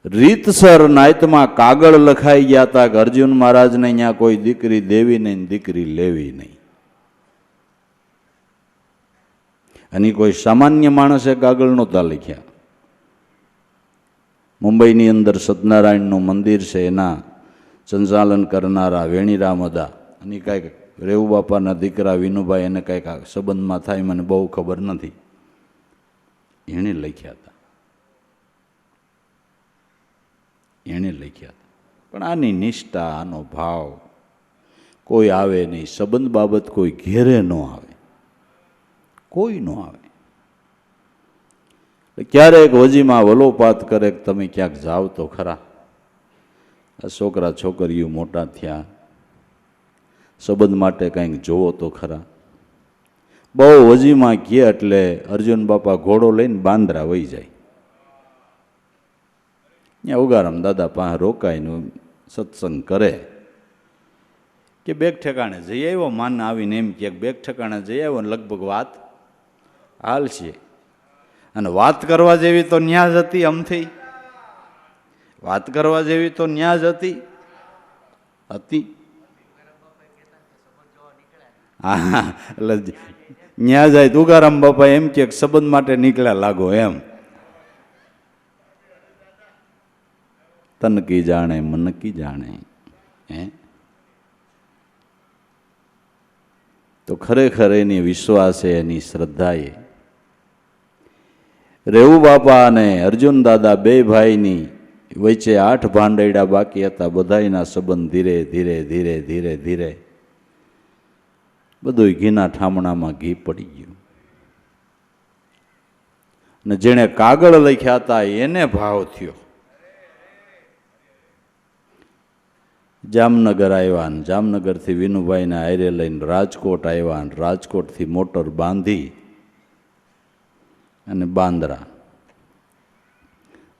રીતસર નાયતમાં કાગળ લખાઈ ગયા હતા કે અર્જુન મહારાજને અહીંયા કોઈ દીકરી દેવી નહીં, દીકરી લેવી નહીં. અને કોઈ સામાન્ય માણસે કાગળ નહોતા લખ્યા. મુંબઈની અંદર સત્યનારાયણનું મંદિર છે, એના સંચાલન કરનારા વેણીરામ હતા. અને કાંઈક રેવું બાપાના દીકરા વિનુભાઈ, એને કાંઈક સંબંધમાં થાય, મને બહુ ખબર નથી, એણે લખ્યા હતા. એણે લખ્યા હતા. પણ આની નિષ્ઠા, આનો ભાવ કોઈ આવે નહીં. સંબંધ બાબત કોઈ ઘેરે ન આવે, કોઈ ન આવે. ક્યારેક વજીમાં વલોપાત કરે કે તમે ક્યાંક જાઓ તો ખરા. આ છોકરા છોકરીઓ મોટા થયા, સંબંધ માટે કંઈક જોવો તો ખરા. બહુ વજીમાં કહે એટલે અર્જુન બાપા ઘોડો લઈને બાંદ્રા વહી જાય. ત્યાં ઉગારામ દાદા પાસે રોકાઈને સત્સંગ કરે કે બેગ ઠેકાણે જઈ આવ્યો. માન આવીને એમ કે બેગ ઠેકાણે જઈ આવ્યો ને લગભગ વાત હાલશે. અને વાત કરવા જેવી તો ન્યા જ હતી. અમથી વાત કરવા જેવી તો ન્યા જ હતી. હા, એટલે ન્યા જાય ઉગારામ બાપા એમ કે સંબંધ માટે નીકળ્યા લાગો એમ. તન કી જાણે મન કી જાણે. હે, તો ખરેખર એની વિશ્વાસે, એની શ્રદ્ધાએ રેવું બાપા અને અર્જુન દાદા બે ભાઈની વચ્ચે 8 ભાંડેડા બાકી હતા. બધાયના સંબંધ ધીરે ધીરે ધીરે ધીરે ધીરે બધું ઘીના ઠામણામાં ઘી પડી ગયું. ને જેણે કાગળ લખ્યા હતા એને ભાવ થયો. જામનગર આવ્યા ને જામનગરથી વિનુભાઈને હારે લઈને રાજકોટ આવ્યા ને રાજકોટથી મોટર બાંધી અને બાંદ્રા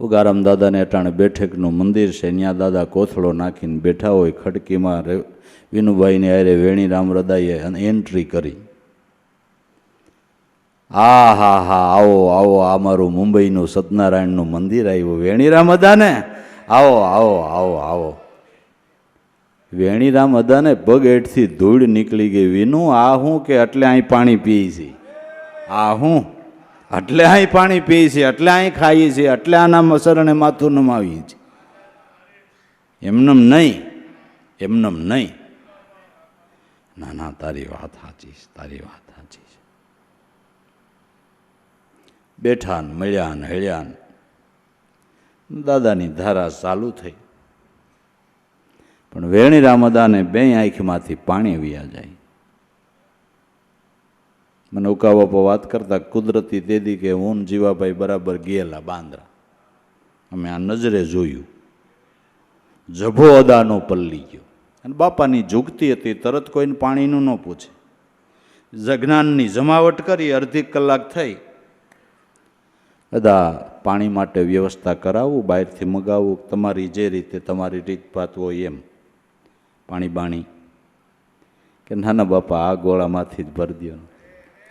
ઉગારામ દાદાને અટાણે બેઠકનું મંદિર છે, ત્યાં દાદા કોથળો નાખીને બેઠા હોય. ખડકીમાં વિનુભાઈને હારે વેણીરામ રદાઈએ એન્ટ્રી કરી. હા હા હા, આવો આવો, આ મારું મુંબઈનું સત્યનારાયણનું મંદિર આવ્યું. વેણીરામ અદાને આવો આવો આવો આવો. વેણીરામ અદાને પગ હેઠથી ધૂળ નીકળી ગઈ. વિનુ આ હું કે એટલે અહીં પાણી પીએ છે, આ હું એટલે અહીં પાણી પીએ છે, એટલે અહીં ખાઈએ છીએ, એટલે આના મસરણે માથું નમાવીએ છીએ. એમનેમ નહીં, એમનેમ નહીં. ના ના, તારી વાત સાચી છે, તારી વાત સાચી છે. બેઠા ને મળ્યા ને હળ્યા ને દાદાની ધારા ચાલુ થઈ. પણ વેણીરામ અદાને બે આંખમાંથી પાણી વ્યા જાય. મને ઉકા બાપા વાત કરતા કુદરતી તેદી કે હું જીવાભાઈ બરાબર ગયેલા બાંદ્રા. અમે આ નજરે જોયું. જભો અદાનો પલ્લી ગયો અને બાપાની ઝૂકતી હતી, તરત કોઈને પાણીનું ન પૂછે. જજ્ઞાનની જમાવટ કરી, અડધી કલાક થઈ. અદા પાણી માટે વ્યવસ્થા કરાવું, બહારથી મગાવું, તમારી જે રીતે તમારી રીતભાત હોય એમ. પાણી બાણી કે નાના બાપા આ ગોળામાંથી જ ભરી દો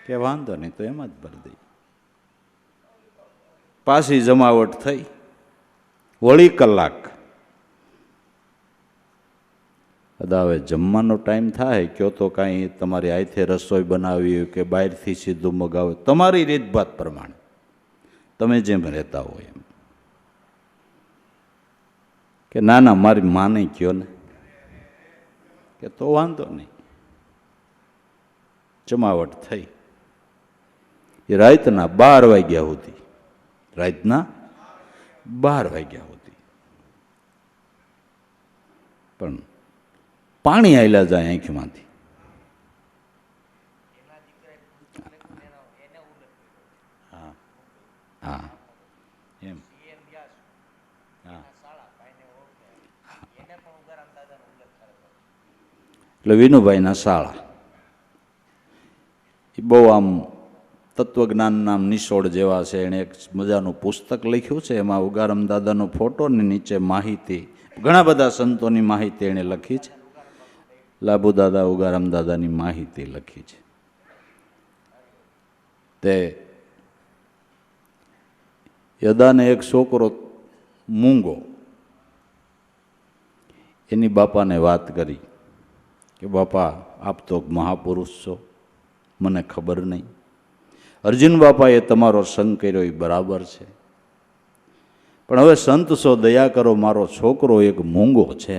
કે વાંધો નહીં, તો એમાં જ ભરી દઈ. પાછી જમાવટ થઈ. વળી કલાક. અદા હવે જમવાનો ટાઈમ થાય, કયો તો કાંઈ તમારી હાથે રસોઈ બનાવી હોય કે બહારથી સીધું મગાવો, તમારી રીતભાત પ્રમાણે તમે જેમ રહેતા હોય એમ. કે ના ના, મારી માને કયો ને, કે તો વાંધો નહીં. જમાવટ થઈ. એ રાતના 12 વાગ્યા સુધી, રાતના 12 વાગ્યા સુધી પણ પાણી આયલા જાય આંખમાંથી. હા હા, એમ. હા, એટલે વિનુભાઈના શાળા એ બહુ આમ તત્વજ્ઞાનના નિશોડ જેવા છે. એણે એક મજાનું પુસ્તક લખ્યું છે, એમાં ઉગારામ દાદાનો ફોટો ને નીચે માહિતી, ઘણા બધા સંતોની માહિતી એણે લખી છે. લાભુ દાદા ઉગારામ દાદાની માહિતી લખી છે. તે યદાને એક છોકરો મૂંગો એની બાપાને વાત કરી કે બાપા આપ તો મહાપુરુષ છો, મને ખબર નહીં. અર્જુન બાપાએ તમારો સંગ કર્યો એ બરાબર છે, પણ હવે સંત છો, દયા કરો, મારો છોકરો એક મૂંગો છે.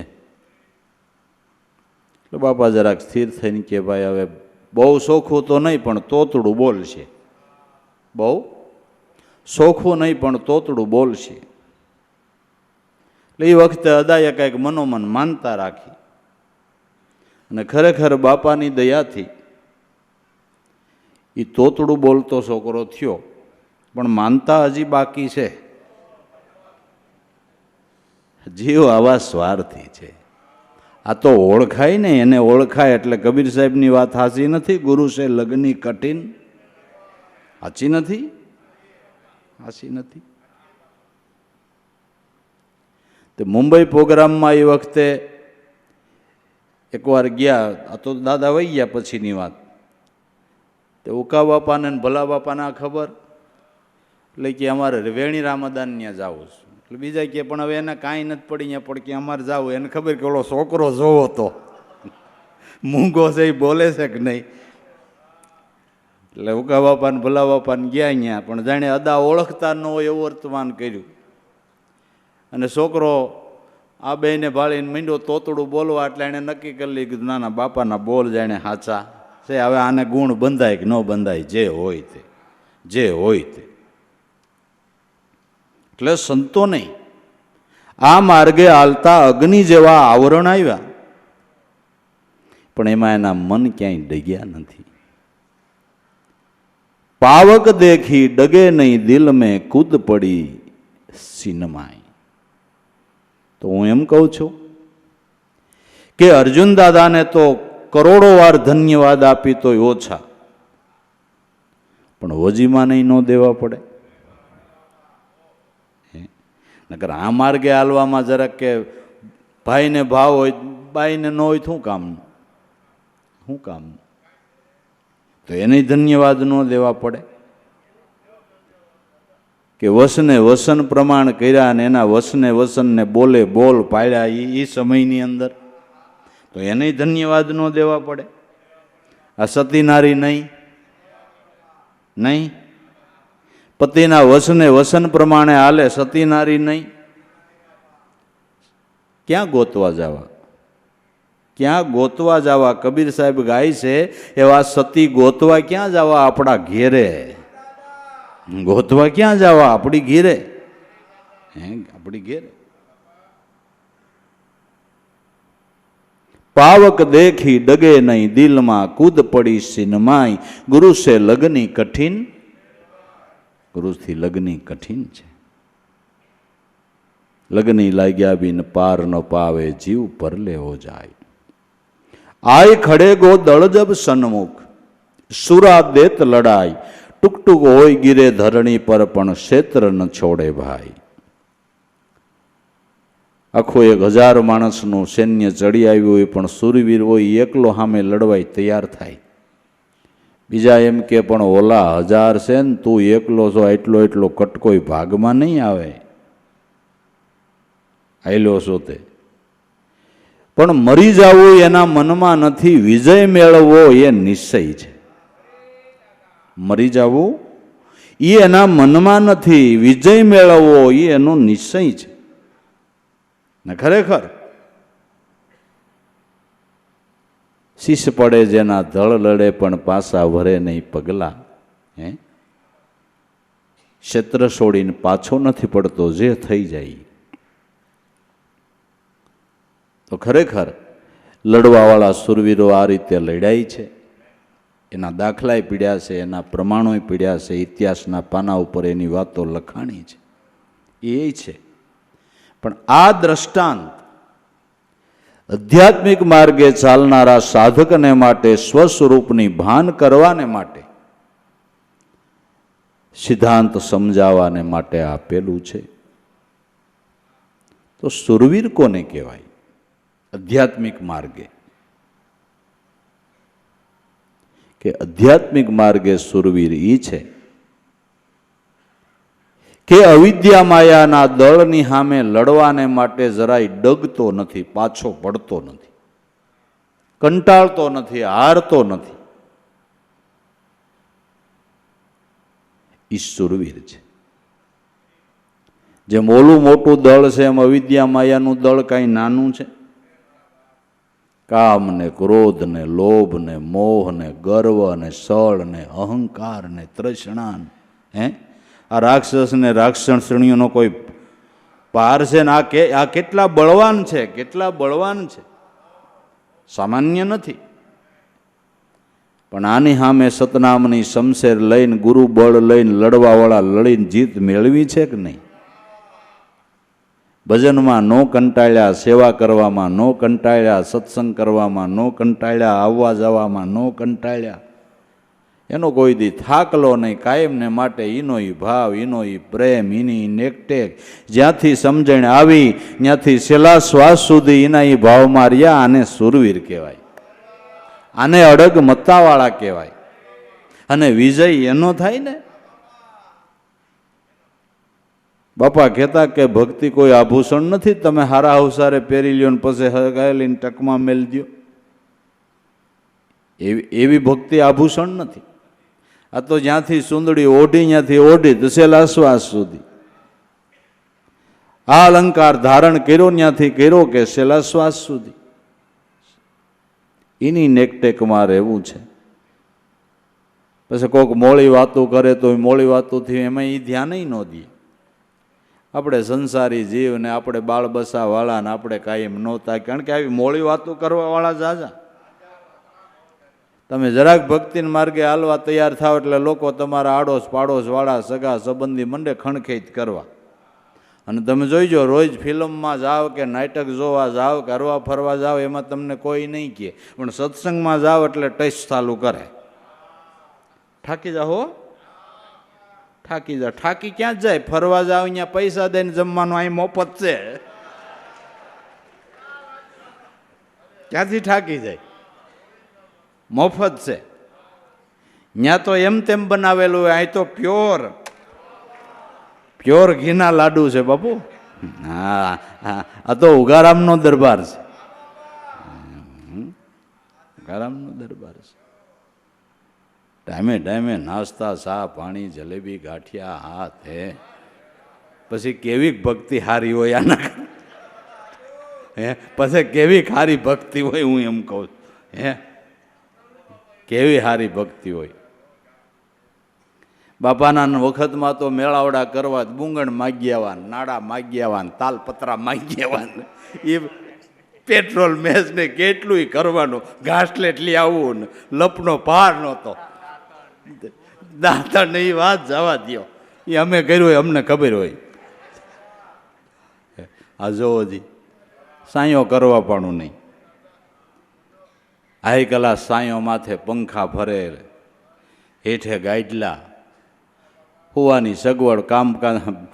એટલે બાપા જરાક સ્થિર થઈને કે ભાઈ હવે બહુ સોખું તો નહીં પણ તોતડું બોલશે, બહુ સોખું નહીં પણ તોતડું બોલશે. એટલે એ વખતે અદાએ કંઈક મનોમન માનતા રાખી અને ખરેખર બાપાની દયાથી એ તોતડું બોલતો છોકરો થયો, પણ માનતા હજી બાકી છે. જીવ આવા સ્વાર્થી છે. આ તો ઓળખાય ને, એને ઓળખાય. એટલે કબીર સાહેબની વાત સાચી નથી, ગુરુ છે લગની કઠિન. સાચી નથી, સાચી નથી. તે મુંબઈ પ્રોગ્રામમાં એ વખતે એકવાર ગયા, આ તો દાદા વહી ગયા પછીની વાત. તે ઉકા બાપાને ભલા બાપાને ખબર, એટલે કે અમારે વેણીરામ અદાન ત્યાં જવું છે. એટલે બીજા કે પણ હવે એને કાંઈ નથી પડી ત્યાં પડ કે અમારે જવું. એને ખબર કે ઓલો છોકરો જોવો તો મૂંગો છે એ બોલે છે કે નહીં. એટલે ઉકા બાપાને ભલા બાપાને ગયા અહીંયા, પણ જાણે અદા ઓળખતા ન હોય એવું વર્તમાન કર્યું. અને છોકરો આ બેને ભાળીને મીંડો તોતડું બોલવા, એટલે એણે નક્કી કરી લીધું નાના બાપાના બોલ જાણે સાચા છે. હવે આને ગુણ બંધાય કે ન બંધાય, જે હોય તે, જે હોય તે. એટલે સંતો નહીં, આ માર્ગે હાલતા અગ્નિ જેવા આવરણ આવ્યા, પણ એમાં એના મન ક્યાંય ડગ્યા નથી. પાવક દેખી ડગે નહીં, દિલ મેં કૂદ પડી સિનમાય. તો હું એમ કહું છું કે અર્જુન દાદાને તો કરોડો વાર ધન્યવાદ આપી તોય ઓછા, પણ હોજીમાં નહીં ન દેવા પડે. નકર આ માર્ગે હાલવામાં જરાક કે ભાઈને ભાવ હોય, બાઈને ન હોય, શું કામનું? શું કામનું? તો એને ધન્યવાદ ન દેવા પડે કે વસને વસન પ્રમાણ કર્યા અને એના વસને વસનને બોલે બોલ પાડ્યા એ સમયની અંદર, તો એને ધન્યવાદ ન દેવા પડે? આ સતી નારી નહીં, પતિના વસને વસન પ્રમાણે હાલે, સતી નારી નહીં. ક્યાં ગોતવા જવા? ક્યાં ગોતવા જવા? કબીર સાહેબ ગાય છે એવા સતી ગોતવા ક્યાં જવા? આપણા ઘેરે ગોતવા ક્યાં જવા? આપણી ઘેરે, આપણી ઘેરે. પાવક દેખી ડગે નહીં, દિલમાં કૂદ પડી સિનમાઈ, ગુરુ સે લગની કઠિન, ગુરુથી લગની કઠિન છે. લગની લાગ્યા બિન પાર ન પાવે, જીવ પરલે હો જાય. આય ખડે ગો દળ જબ સન્મુખ, સુરા દેત લડાઈ, ટુક ટુક હોય ગીરે ધરણી પર, પણ ક્ષેત્ર ન છોડે ભાઈ. આખો 1000 માણસનું સૈન્ય ચડી આવ્યું હોય, પણ સુરવીર હોય એકલો સામે લડવાય તૈયાર થાય. બીજા એમ કે પણ ઓલા 1000 છે ને, તું એકલો છો, એટલો એટલો કટકોય ભાગમાં નહીં આવે, આયલો છો તે. પણ મરી જવું એના મનમાં નથી, વિજય મેળવવો એ નિશ્ચય છે. મરી જવું એ એના મનમાં નથી, વિજય મેળવવો એ એનો નિશ્ચય છે. ને ખરેખર શીશ પડે જેના ધળ લડે, પણ પાસા ભરે નહીં પગલા. ક્ષેત્ર છોડીને પાછો નથી પડતો, જે થઈ જાય. તો ખરેખર લડવાવાળા સુરવીરો આ રીતે લડાઈ છે, એના દાખલાય પીડ્યા છે, એના પ્રમાણોય પીડ્યા છે, ઇતિહાસના પાના ઉપર એની વાતો લખાણી છે, એ છે. પણ આ દ્રષ્ટાંત આધ્યાત્મિક માર્ગે ચાલનારા સાધકને માટે, સ્વસ્વરૂપની ભાન કરવાને માટે, સિદ્ધાંત સમજાવવાને માટે આપેલું છે. તો સુરવીર કોને કહેવાય? આધ્યાત્મિક માર્ગે, કે આધ્યાત્મિક માર્ગે સુરવીર એ છે કે અવિદ્યા માયાના દળની સામે લડવાને માટે જરાય ડગતો નથી, પાછો પડતો નથી, કંટાળતો નથી, હારતો નથી. ઈ સુરવીર છે. જેમ ઓલું મોટું દળ છે, એમ અવિદ્યા માયાનું દળ કાંઈ નાનું છે? કામ ને ક્રોધ ને લોભ ને મોહ ને ગર્વ ને સળ ને અહંકાર ને તૃષ્ણા ને, આ રાક્ષસ ને રાક્ષસણીઓનો કોઈ પાર છે ને? આ કેટલા બળવાન છે, કેટલા બળવાન છે, સામાન્ય નથી. પણ આની સામે સતનામની શમશેર લઈને, ગુરુ બળ લઈને લડવાવાળા લડીને જીત મેળવી છે કે નહીં? ભજનમાં નો કંટાળ્યા, સેવા કરવામાં નો કંટાળ્યા, સત્સંગ કરવામાં નો કંટાળ્યા, આવવા જવામાં નો કંટાળ્યા, એનો કોઈ દી થાકલો નહીં. કાયમને માટે એનો ઈ ભાવ, એનો ઈ પ્રેમ, એની નેકટેક, જ્યાંથી સમજણ આવી ત્યાંથી છેલ્લા શ્વાસ સુધી એના એ ભાવમાં રહ્યા. આને સુરવીર કહેવાય, આને અડગ મત્તાવાળા કહેવાય. અને વિજય એનો થાય ને. બાપા કહેતા કે ભક્તિ કોઈ આભૂષણ નથી, તમે હારા અવસારે પહેરી લ્યો ને પછી હગાયેલીને ટકમાં મેલી દો. એવી ભક્તિ આભૂષણ નથી. આ તો જ્યાંથી સુંદડી ઓઢી ત્યાંથી ઓઢી તો છેલ્લા શ્વાસ સુધી. આ અલંકાર ધારણ કર્યો ત્યાંથી કર્યો કે છેલ્લા શ્વાસ સુધી. એની નેકટેકમાં રહેવું છે. પછી કોઈક મોળી વાતો કરે તો મોળી વાતોથી એમાં એ ધ્યાન ન દે. આપણે સંસારી જીવ ને આપણે બાળ બસાવાળા ને આપણે કાયમ નહોતા, કારણ કે આવી મોળી વાતો કરવાવાળા જાજા. તમે જરાક ભક્તિના માર્ગે હાલવા તૈયાર થાવ એટલે લોકો તમારા આડોશ પાડોશ વાળા સગા સંબંધી મંડે ખણખેત કરવા. અને તમે જોઈજો, રોજ ફિલ્મમાં જાઓ કે નાટક જોવા જાઓ કે હરવા ફરવા જાઓ, એમાં તમને કોઈ નહીં કહે, પણ સત્સંગમાં જાઓ એટલે ટચ ચાલુ કરે. થાકી જાઓ હો, થાકી જાઓ. થાકી ક્યાં જાય? ફરવા જાઓ અહીંયા પૈસા દઈને જમવાનું, અહીં મફત છે. ક્યાંથી થાકી જાય? મફત છે. ત્યાં તો એમ તેમ બનાવેલું હોય, અહીં તો પ્યોર ઘીના લાડુ છે બાપુ. હા હા, આ તો ઉગારામનો દરબાર છે. ઉગારામનો દરબાર છે. ટાઈમે ટાઈમે નાસ્તા, ચા, પાણી, જલેબી, ગાંઠિયા, હાથ હે. પછી કેવી ભક્તિ હારી હોય આના, હે? પછી કેવી હારી ભક્તિ હોય, હું એમ કહું. હે, કેવી હારી ભક્તિ હોય. બાપાના વખતમાં તો મેળાવડા કરવા, બુંગણ માગી આવવાના, નાડા માગી આવવાના, તાલપત્રા માગી આવવાના, એ પેટ્રોલ મેસ ને કેટલું કરવાનું, ઘાસલેટ લઈ આવવું ને લપનો પાર નહોતો. દાંતણ એ વાત જવા દો, એ અમે કર્યું હોય, અમને ખબર હોય. આ જોવો જી, સાયો કરવા પણ નહીં. આઈ કલા સાયો માથે પંખા ફરે, હેઠે ગાઈડલા, હોવાની સગવડ, કામ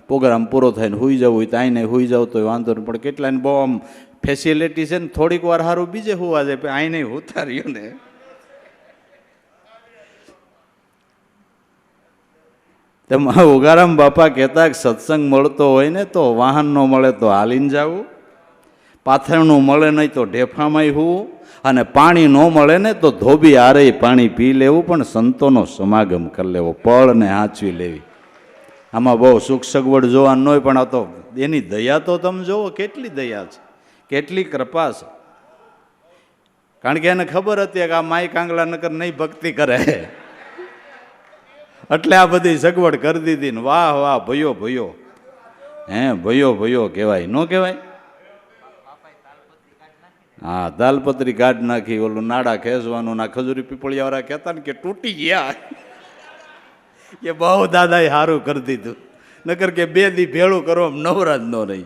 પ્રોગ્રામ પૂરો થઈને હુઈ જવું હોય તો આઈને હુઈ જાવ તો વાંધો નહીં, પણ કેટલાને બહુ આમ ફેસિલિટી છે ને, થોડીક વાર સારું બીજે હોવા જાય, પણ આઈને ઉતાર્યું ને. તેમાં ઉગારામ બાપા કહેતા કે સત્સંગ મળતો હોય ને તો વાહન ન મળે તો હાલીને જવું, પાથરણું મળે નહીં તો ઢેફામાં હોવું, અને પાણી ન મળે ને તો ધોબી આરે પાણી પી લેવું, પણ સંતોનો સમાગમ કરી લેવો, પળને હાંચવી લેવી. આમાં બહુ સુખ સગવડ જોવા ન હોય, પણ આ તો એની દયા તો તમે જુઓ, કેટલી દયા છે, કેટલી કૃપા છે. કારણ કે એને ખબર હતી કે આ માઈ કાંગલા નકર નહીં ભક્તિ કરે, એટલે આ બધી સગવડ કરી દીધી ને. વાહ વાહ, ભયો ભયો, હે ભયો કહેવાય, ન કહેવાય? હા, તાલપત્રી કાઢ નાખી, ઓલું નાડા ખેંચવાનું, ના ખજૂરી પીપળિયાવાળા કહેતા ને કે તૂટી ગયા, કે બહુ દાદાએ સારું કરી દીધું, નકર કે 2 દી ભેળું કરવા નવરાજ ન રહી.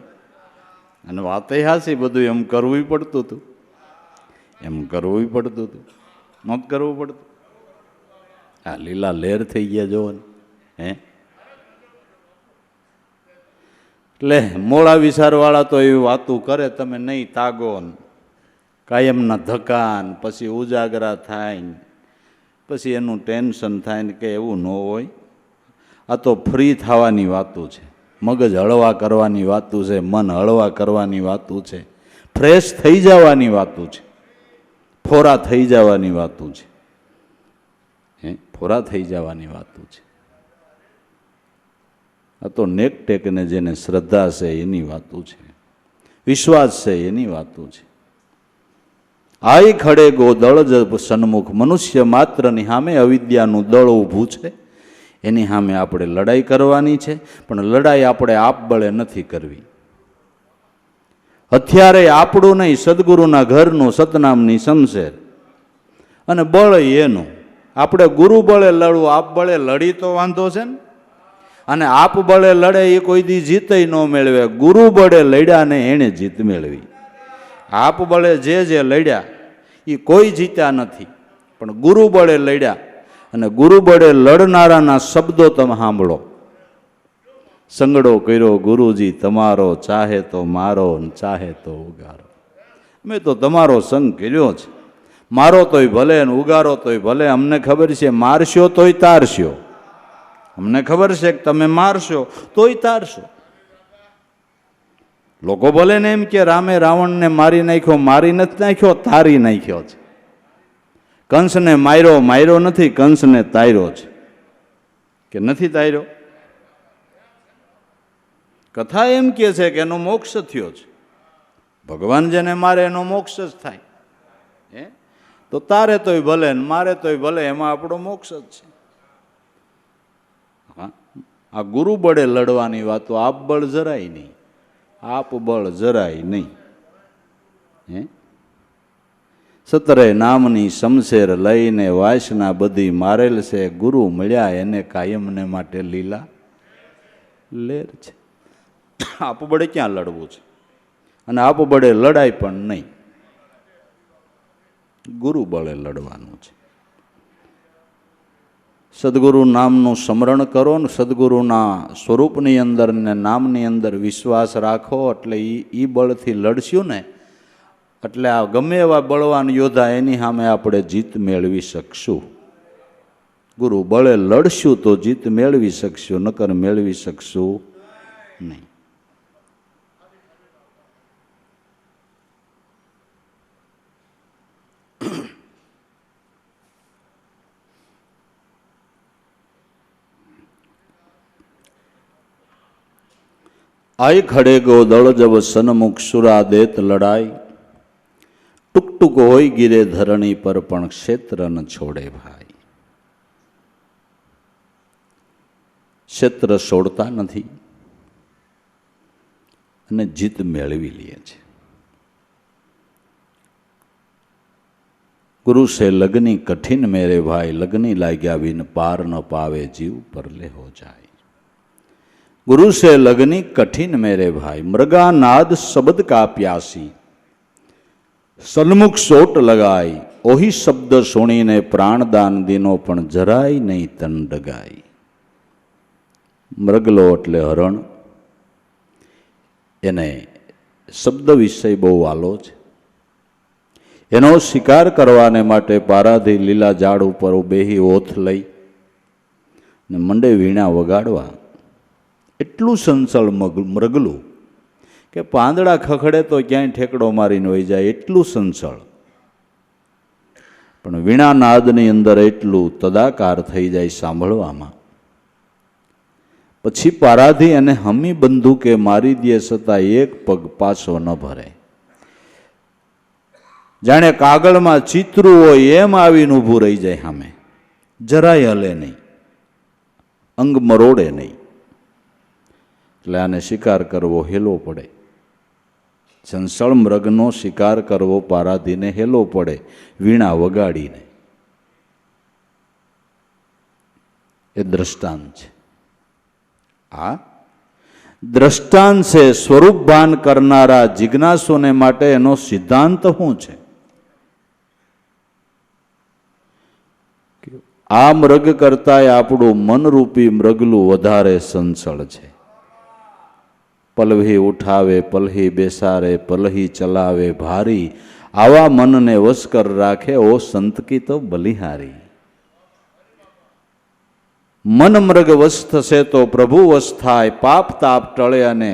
અને વાત હાસી, બધું એમ કરવું પડતું હતું, એમ કરવું પડતું હતું, ન કરવું પડતું. આ લીલા લહેર થઈ ગયા જોવો ને, હે. એટલે મોડા વિચારવાળા તો એવી વાતું કરે, તમે નહીં તાગો ને, કાયમના ધક્કા ને, પછી ઉજાગરા થાય ને, પછી એનું ટેન્શન થાય ને, કે એવું ન હોય. આ તો ફ્રી થવાની વાતું છે, મગજ હળવા કરવાની વાતું છે, મન હળવા કરવાની વાતું છે, ફ્રેશ થઈ જવાની વાતું છે, ફોરા થઈ જવાની વાતું છે, હે, ફોરા થઈ જવાની વાતું છે. આ તો નેક ટેકને જેને શ્રદ્ધા છે એની વાતું છે, વિશ્વાસ છે એની વાતું છે. આઈ ખડે ગો દળ જ સન્મુખ, મનુષ્ય માત્રની સામે અવિદ્યાનું દળ ઊભું છે, એની સામે આપણે લડાઈ કરવાની છે. પણ લડાઈ આપણે આપબળે નથી કરવી. હથિયારે આપણું નહીં, સદગુરુના ઘરનું, સતનામની શમશેર, અને બળ એનું. આપણે ગુરુ બળે લડવું, આપ બળે લડી તો વાંધો છે ને. અને આપ બળે લડે એ કોઈ દી જીતે ન મેળવે, ગુરુ બળે લડ્યા ને એણે જીત મેળવી. આપ બળે જે લડ્યા એ કોઈ જીત્યા નથી, પણ ગુરુ બળે લડ્યા. અને ગુરુ બળે લડનારાના શબ્દો તમે સાંભળો. સંગડો કર્યો ગુરુજી તમારો, ચાહે તો મારો ને ચાહે તો ઉગારો. મેં તો તમારો સંગ કર્યો છે, મારો તોય ભલે ને ઉગારો તોય ભલે. અમને ખબર છે મારશો તોય તારશો, અમને ખબર છે કે તમે મારશો તોય તારશો. લોકો ભલે ને એમ કે રામે રાવણને મારી નાખ્યો, મારી નથી નાખ્યો, તારી નાખ્યો છે. કંસને માર્યો નથી, કંસને તાર્યો છે. કે નથી તાર્યો? કથા એમ કે છે કે એનો મોક્ષ થયો છે. ભગવાન જેને મારે એનો મોક્ષ જ થાય. હે, તો તારે તોય ભલે ને મારે તોય ભલે, એમાં આપણો મોક્ષ જ છે. હા, આ ગુરુ બળે લડવાની વાતો, આપ બળ જરાય નહીં, આપ બળ જરાય નહીં. હે, સતરે નામની શમશેર લઈને વાસના બધી મારેલ છે, ગુરુ મળ્યા એને કાયમને માટે લીલા લેર છે. આપબળે ક્યાં લડવું છે? અને આપબળે લડાય પણ નહીં, ગુરુ બળે લડવાનું છે. સદગુરુ નામનું સ્મરણ કરો ને સદગુરુના સ્વરૂપની અંદર ને નામની અંદર વિશ્વાસ રાખો, એટલે એ બળથી લડશું ને એટલે આ ગમે એવા બળવાન યોદ્ધા એની સામે આપણે જીત મેળવી શકશું. ગુરુ બળે લડશું તો જીત મેળવી શકશું, નકર મેળવી શકશું નહીં. આય ખડે ગો દળ જબ સન્મુખ સુરા દેત લડાઈ, ટૂંક ટૂંક હોય ગીરે ધરણી પર પણ ક્ષેત્ર ન છોડે ભાઈ. ક્ષેત્ર છોડતા નથી અને જીત મેળવી લે છે. ગુરુ સે લગની કઠિન મેરે ભાઈ, લગની લાગ્યા વિન પાર ન પાવે જીવ પરલે હો જાય. गुरु से लगनी कठिन मेरे भाई, मृगा नाद शब्द का प्यासी, सन्मुख सोट लगाई, ओही शब्द सुनीने प्राणदान दिनो पण જરાય નહીં તન ડગાઈ. મૃગલો એટલે હરણ, એને શબ્દ વિષય બહુ વાલો છે. એનો શિકાર કરવાને માટે પારાથી લીલા ઝાડ ઉપર બેહી ઓથ લઈ ને મંડે વીણા વગાડવા. એટલું સંસળ મૃગલું કે પાંદડા ખખડે તો ક્યાંય ઠેકડો મારીને વહી જાય, એટલું સંસળ. પણ વીણા નાદની અંદર એટલું તદાકાર થઈ જાય સાંભળવામાં. પછી પારાધી એને હમી બંદૂકે મારી દે છતાં એક પગ પાછો ન ભરે. જાણે કાગળમાં ચિત્રું હોય એમ આવીને ઊભું રહી જાય સામે, જરાય હલે નહીં, અંગ મરોડે નહીં. એટલે આને શિકાર કરવો હેલો પડે. સંસળ મૃગનો શિકાર કરવો પારાધીને હેલો પડે, વીણા વગાડીને. એ દ્રષ્ટાંત છે. આ દ્રષ્ટાંત છે. સ્વરૂપ ભાન કરનારા જિજ્ઞાસુને માટે એનો સિદ્ધાંત શું છે? આ મૃગ કરતાંય આપણું મનરૂપી મૃગલું વધારે સંસળ છે. પલહી ઉઠાવે, પલહી બેસારે, પલહી ચલાવે ભારી, આવા મનને વશ કર રાખે ઓ સંત કી તો બલિહારી. મન મૃગ વશ થશે તો પ્રભુ વશ થાય, પાપ તાપ ટળે અને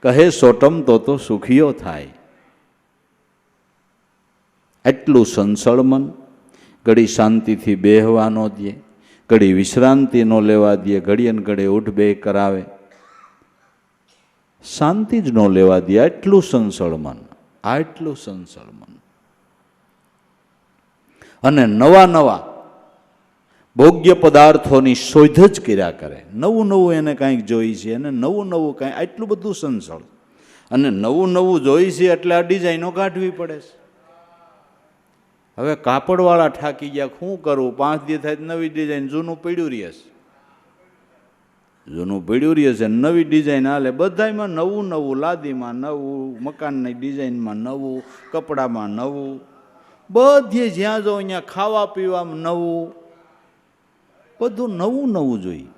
કહે સોટમ તો સુખીઓ થાય. એટલું સંસળ મન. ઘડી શાંતિથી બેહવા ન દે, ઘડી વિશ્રાંતિ ન લેવા દે, ઘડીએ ને ઘડે ઉઠ બે કરાવે, શાંતિ જ ન લેવા દે. આટલું સંસળ મન, આટલું સંસળ મન. અને નવા નવા ભોગ્ય પદાર્થોની શોધ જ કર્યા કરે. નવું નવું એને કાંઈક જોઈ છે, અને નવું નવું કાંઈ, આટલું બધું સંસળ. અને નવું નવું જોઈ છે એટલે આ ડિઝાઇનો કાઢવી પડે છે. હવે કાપડવાળા ઠાકી ગયા, શું કરવું? 5 દી થાય નવી ડિઝાઇન, જૂનું પડ્યું રહે છે, જૂનું પડ્યું રહે છે, નવી ડિઝાઇન હાલે. બધામાં નવું નવું, લાદીમાં નવું, મકાનની ડિઝાઇનમાં નવું, કપડામાં નવું, બધે જ્યાં જાઓ અહીંયા ખાવા પીવામાં નવું, બધું નવું નવું જોઈએ,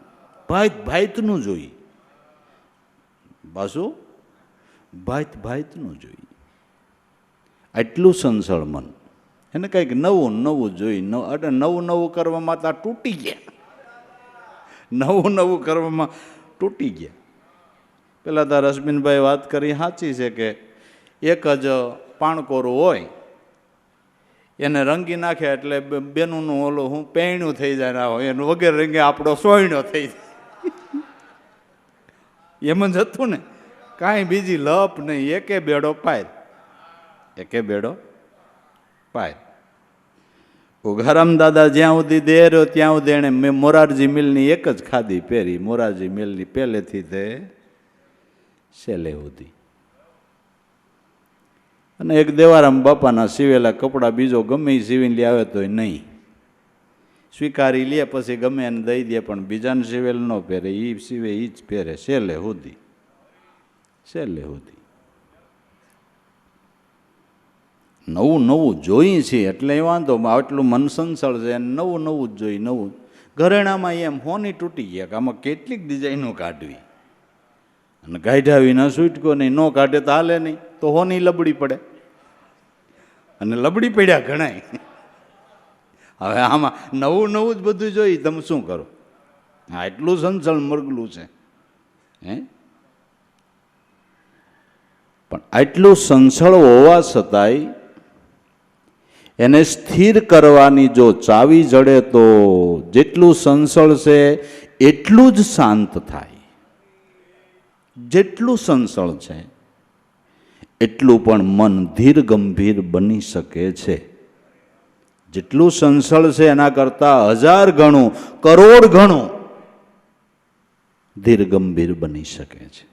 ભાત ભાતનું જોઈએ, પાછું ભાત ભાતનું જોઈએ. આટલું સંસળ મન. એને કંઈક નવું નવું જોઈ. એટલે નવું નવું કરવામાં તો તૂટી ગયા, નવું નવું કરવામાં તૂટી ગયા. પેલા તાર રશ્મિનભાઈ વાત કરી સાચી છે કે એક જ પાણકોરું હોય એને રંગી નાખે એટલે બેનુંનું ઓલું હું પૈણું થઈ જાય ના હોય, એનું વગેરે રંગે આપણો સોયણો થઈ જાય. એમ જ હતું ને, કાંઈ બીજી લપ નહીં. એકે બેડો પાય, એકે બેડો પાય. ઉઘારામ દાદા જ્યાં સુધી દે રહ્યો ત્યાં સુધી એણે મેં મોરારજી મિલની એક જ ખાદી પહેરી. મોરારજી મિલની પહેલેથી તે છેલ્લે સુધી. અને એક દેવારામ બાપાના સીવેલા કપડાં બીજો ગમે એ સીવીને લે આવે તોય નહીં, સ્વીકારી લે, પછી ગમે એને દઈ દે, પણ બીજાને સીવેલ ન પહેરે. એ સીવે એ જ પહેરે છેલ્લે સુધી. છેલ્લે સુધી નવું નવું જોઈએ છીએ એટલે એ વાંધો, આટલું મન સંસળ છે નવું નવું જ જોઈ. નવું ઘરેણામાં એમ હોની તૂટી ગયા કે આમાં કેટલીક ડિઝાઇનો કાઢવી, અને કાઢ્યા વિના છૂટકો નહીં. ન કાઢે તો હાલે નહીં, તો હોની લબડી પડે, અને લબડી પડ્યા ઘણાય. હવે આમાં નવું નવું જ બધું જોઈ તમે શું કરો? હા, એટલું સંસળ મરગલું છે હે. પણ આટલું સંસળ હોવા છતાંય એને સ્થિર કરવાની જો ચાવી જડે તો જેટલું સંસળ છે એટલું જ શાંત થાય. જેટલું સંસળ છે એટલું પણ મન ધીર ગંભીર બની શકે છે. જેટલું સંસળ છે એના કરતાં 1000 ગણું, કરોડ ગણું ધીર ગંભીર બની શકે છે.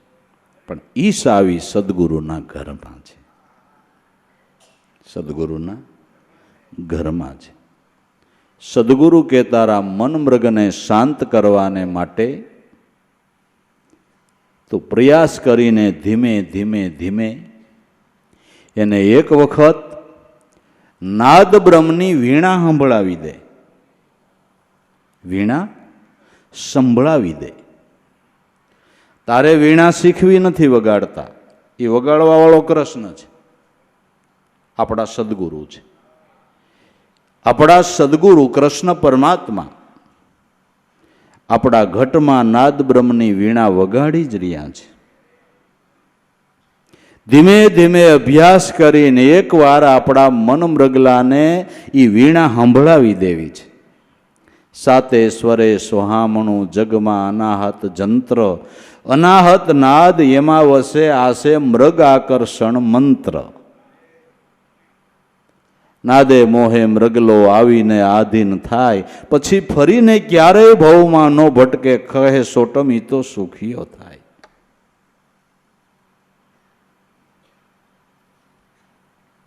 પણ ઈ સાવી સદગુરુના ઘરમાં છે. સદગુરુના ઘરમાં છે. સદગુરુ કે તારા મન મૃગને શાંત કરવાને માટે તો પ્રયાસ કરીને ધીમે ધીમે ધીમે એને એક વખત નાદ બ્રહ્મની વીણા સંભળાવી દે. વીણા સંભળાવી દે. તારે વીણા શીખવી નથી વગાડતા, એ વગાડવા વાળો કૃષ્ણ છે, આપણા સદગુરુ છે. આપણા સદગુરુ કૃષ્ણ પરમાત્મા આપણા ઘટમાં નાદ બ્રહ્મની વીણા વગાડી જ રહ્યા છે. ધીમે ધીમે અભ્યાસ કરીને એકવાર આપણા મન મૃગલાને એ વીણા સંભળાવી દેવી છે. સાતે સ્વરે સોહામણું જગમાં અનાહત જંત્ર, અનાહત નાદ એમાં વસે આસે મૃગ આકર્ષણ મંત્ર. નાદે મોહે મૃગલો આવીને આધીન થાય, પછી ફરીને ક્યારેય ભવમાં ન ભટકે, કહે સોટમી તો સુખીઓ થાય.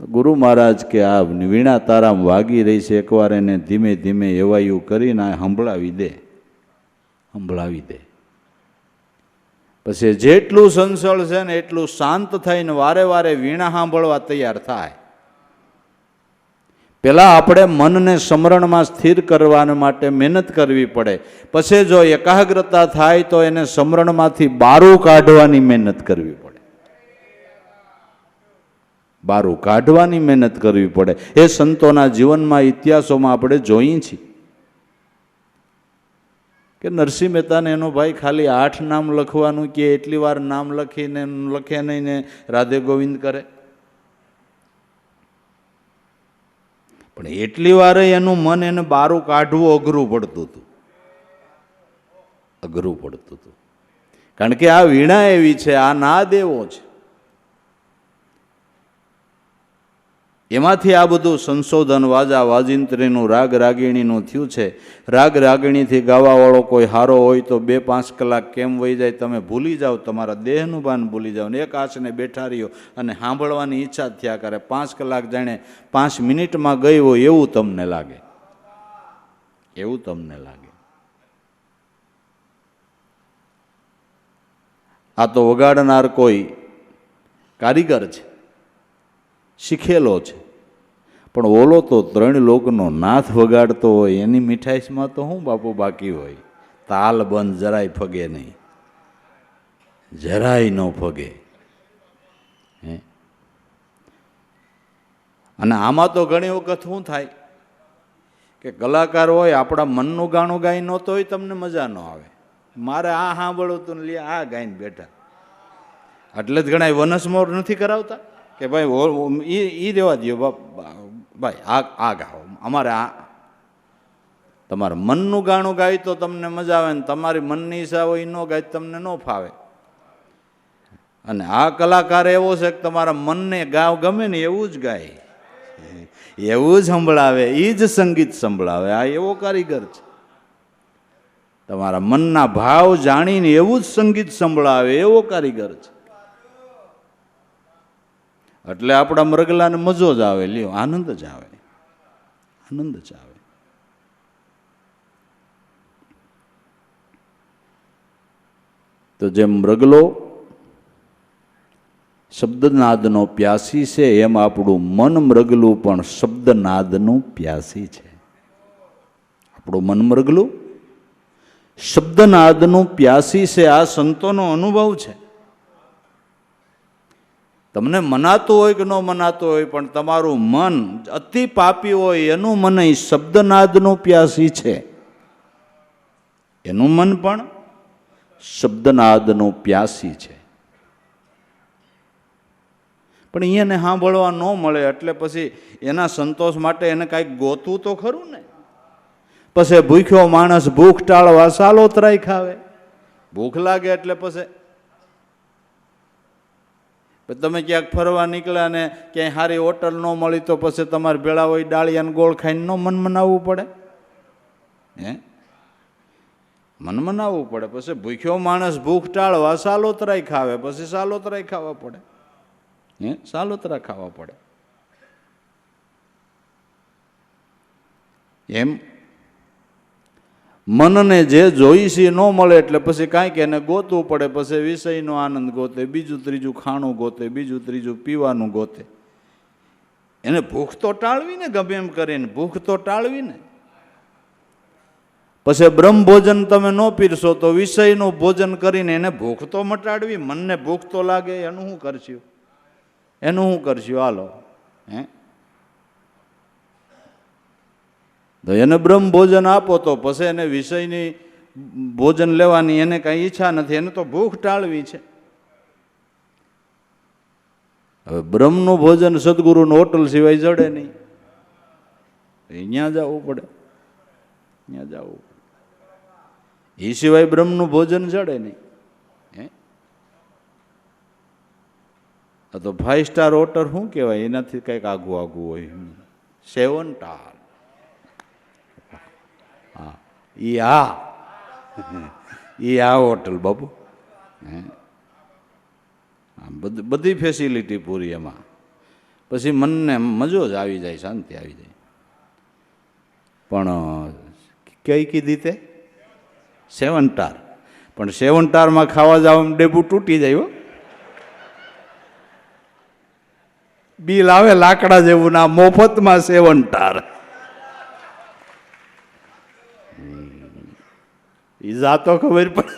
ગુરુ મહારાજ કે આ વીણા તારામ વાગી રહી છે, એકવાર એને ધીમે ધીમે એવાયું કરીને સંભળાવી દે. સંભળાવી દે પછી જેટલું સંસળ છે ને એટલું શાંત થઈને વારે વારે વીણા સાંભળવા તૈયાર થાય. પહેલાં આપણે મનને સમરણમાં સ્થિર કરવા માટે મહેનત કરવી પડે. પછી જો એકાગ્રતા થાય તો એને સમરણમાંથી બારું કાઢવાની મહેનત કરવી પડે. બારું કાઢવાની મહેનત કરવી પડે. એ સંતોના જીવનમાં, ઇતિહાસોમાં આપણે જોઈએ છીએ કે નરસિંહ મહેતાને એનો ભાઈ ખાલી 8 નામ લખવાનું કે એટલી વાર નામ લખીને લખે નહીં ને રાધે ગોવિંદ કરે. પણ એટલી વાર એનું મન એને બારું કાઢવું અઘરું પડતું હતું. અઘરું પડતું હતું. કારણ કે આ વીણા એવી છે, આ નાદ એવો છે, એમાંથી આ બધું સંશોધન વાજા વાજિંત્રીનું રાગ રાગીણીનું થયું છે. રાગ રાગીણીથી ગાવાવાળો કોઈ હારો હોય તો 2-5 કલાક કેમ વહી જાય તમે ભૂલી જાઓ, તમારા દેહનું ભાન ભૂલી જાઓ ને એક આંચને બેઠા રહ્યો અને સાંભળવાની ઈચ્છા થયા કરે. 5 કલાક જાણે 5 મિનિટમાં ગઈ હોય એવું તમને લાગે. એવું તમને લાગે. આ તો વગાડનાર કોઈ કારીગર છે, શીખેલો છે. પણ ઓલો તો 3 લોકનો નાથ વગાડતો હોય, એની મીઠાઈમાં તો શું બાપુ બાકી હોય? તાલ બંધ જરાય ફગે નહીં, જરાય ન ફગે. અને આમાં તો ઘણી વખત શું થાય કે કલાકાર હોય, આપણા મનનું ગાણું ગાઈ નહોતો હોય, તમને મજા ન આવે. મારે આ સાંભળવું તું લે આ ગાઈને બેઠા. એટલે જ ઘણા વનસમોર નથી કરાવતા કે ભાઈ એ રેવા દો ભાઈ, આ ગાઓ. અમારે આ તમારા મનનું ગાણું ગાય તો તમને મજા આવે ને તમારી મનની ઈચ્છા હોય ન ગાય તમને ન ફાવે. અને આ કલાકાર એવો છે કે તમારા મનને ગાવ ગમે ને એવું જ ગાય, એવું જ સંભળાવે, એ જ સંગીત સંભળાવે. આ એવો કારીગર છે. તમારા મનના ભાવ જાણીને એવું જ સંગીત સંભળાવે, એવો કારીગર છે. એટલે આપણા મૃગલાને મજો જ આવે, લ્યો આનંદ જ આવે, આનંદ જ આવે. તો જેમ મૃગલો શબ્દનાદનો પ્યાસી છે એમ આપણું મન મૃગલું પણ શબ્દનાદનું પ્યાસી છે. આપણું મન મૃગલું શબ્દનાદનું પ્યાસી છે. આ સંતોનો અનુભવ છે. તમને મનાતું હોય કે ન મનાતું હોય, પણ તમારું મન અતિ પાપી હોય એનું મન શબ્દનાદનું પ્યાસી છે. એનું મન પણ શબ્દનાદનું પ્યાસી છે. પણ અહીંયાને સાંભળવા ન મળે એટલે પછી એના સંતોષ માટે એને કાંઈક ગોતવું તો ખરું ને. પછી ભૂખ્યો માણસ ભૂખ ટાળવા સાલોતરાય ખાવે. ભૂખ લાગે એટલે પછી તમે ક્યાંક ફરવા નીકળ્યા ને ક્યાંય સારી હોટલ ન મળી તો પછી તમારે ભેળા હોય ડાળિયાને ગોળ ખાઈને ન મન મનાવવું પડે? હે, મન મનાવવું પડે. પછી ભૂખ્યો માણસ ભૂખ ટાળવા સાલોતરાય ખાવે. પછી સાલોતરાય ખાવા પડે. હે, સાલોતરા ખાવા પડે. એમ મનને જે જોઈશી ન મળે એટલે પછી કાંઈક એને ગોતવું પડે. પછી વિષયનો આનંદ ગોતે, બીજું ત્રીજું ખાણું ગોતે, બીજું ત્રીજું પીવાનું ગોતે. એને ભૂખ તો ટાળવી ને, ગમે એમ કરીને ભૂખ તો ટાળવી ને. પછી બ્રહ્મ ભોજન તમે ન પીરશો તો વિષયનું ભોજન કરીને એને ભૂખ તો મટાડવી. મનને ભૂખ તો લાગે, એનું શું કરશું? એનું શું કરશું? હાલો, હે, તો એને બ્રહ્મ ભોજન આપો તો પછી એને વિષયની ભોજન લેવાની એને કાંઈ ઈચ્છા નથી. એને તો ભૂખ ટાળવી છે. હવે બ્રહ્મનું ભોજન સદગુરુનું હોટલ સિવાય જડે નહીં. અહીંયા જવું પડે, અહીંયા જવું પડે. એ સિવાય બ્રહ્મનું ભોજન જડે નહીં. હે, આ તો 5 સ્ટાર હોટલ શું કહેવાય? એનાથી કંઈક આગું આગું હોય. 7 સ્ટાર. હા, આ હોટલ બાબુ. બધી ફેસિલિટી પૂરી એમાં. પછી મનને મજો જ આવી જાય, શાંતિ આવી જાય. પણ કઈ કીધી તે 7 સ્ટાર. પણ 7 સ્ટારમાં ખાવા જાવ ડેબુ તૂટી જાય. બિલ આવે લાકડા જેવું ના, મફતમાં 7 સ્ટાર. એ જાતો ખબર પડે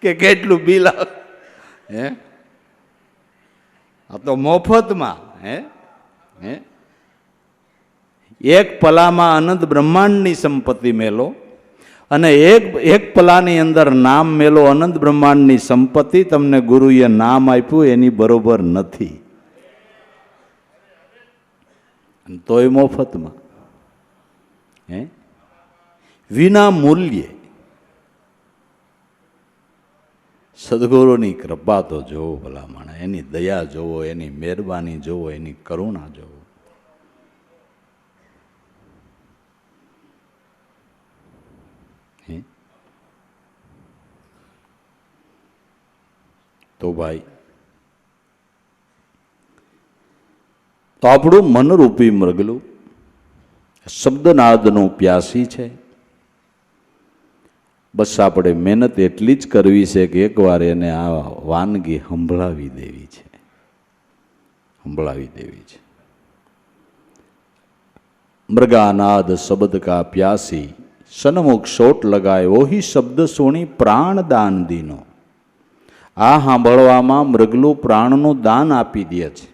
કે કેટલું બિલ આવે. હે, આ તો મફતમાં. હે, હે, એક પલામાં અનંત બ્રહ્માંડની સંપત્તિ મેલો અને એક પલાની અંદર નામ મેલો. અનંત બ્રહ્માંડની સંપત્તિ તમને ગુરુએ નામ આપ્યું એની બરોબર નથી, તોય મફતમાં. હે, વિના મૂલ્યે. સદગુરુની કૃપા તો જોવો ભલામણ, એની દયા જોવો, એની મહેરબાની જોવો, એની કરુણા જોવો. તો ભાઈ, તો આપણું મનરૂપી મૃગલું શબ્દનાદનું પ્યાસી છે. બસ આપણે મહેનત એટલી જ કરવી છે કે એકવાર એને આ વાનગી સંભળાવી દેવી છે, સંભળાવી દેવી છે. મૃગાનાદ શબ્દ કા પ્યાસી, સન્મુખ શોટ લગાય ઓહી શબ્દ સોણી પ્રાણ દાન દીનો. આ સાંભળવામાં મૃગલું પ્રાણનું દાન આપી દે છે.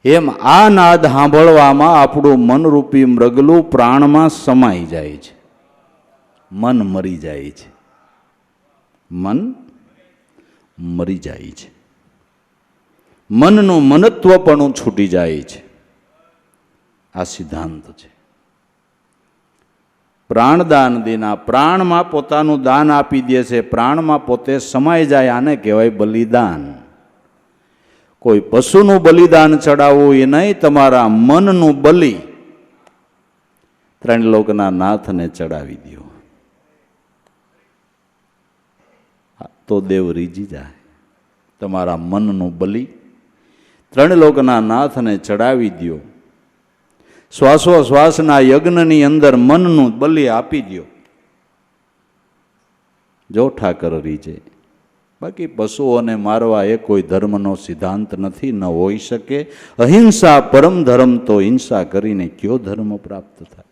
એમ આ નાદ સાંભળવામાં આપણું મનરૂપી મૃગલું પ્રાણમાં સમાઈ જાય છે. મન મરી જાય છે, મન મરી જાય છે. મનનું મનત્વપણું છૂટી જાય છે. આ સિદ્ધાંત છે. પ્રાણદાન દીના, પ્રાણમાં પોતાનું દાન આપી દે છે, પ્રાણમાં પોતે સમાઈ જાય. આને કહેવાય બલિદાન. કોઈ પશુનું બલિદાન ચડાવવું એ નહીં, તમારા મનનું બલિ 3 લોકના નાથને ચડાવી દો તો દેવ રીઝી જાય. તમારા મનનું બલિ 3 લોકના નાથને ચડાવી દો. શ્વાસોશ્વાસના યજ્ઞની અંદર મનનું બલિ આપી દો. જો ઠાકર રીજે, બાકી પશુઓને મારવા એ કોઈ ધર્મનો સિદ્ધાંત નથી, ન હોઈ શકે. અહિંસા પરમ ધર્મ, તો હિંસા કરીને કયો ધર્મ પ્રાપ્ત થાય?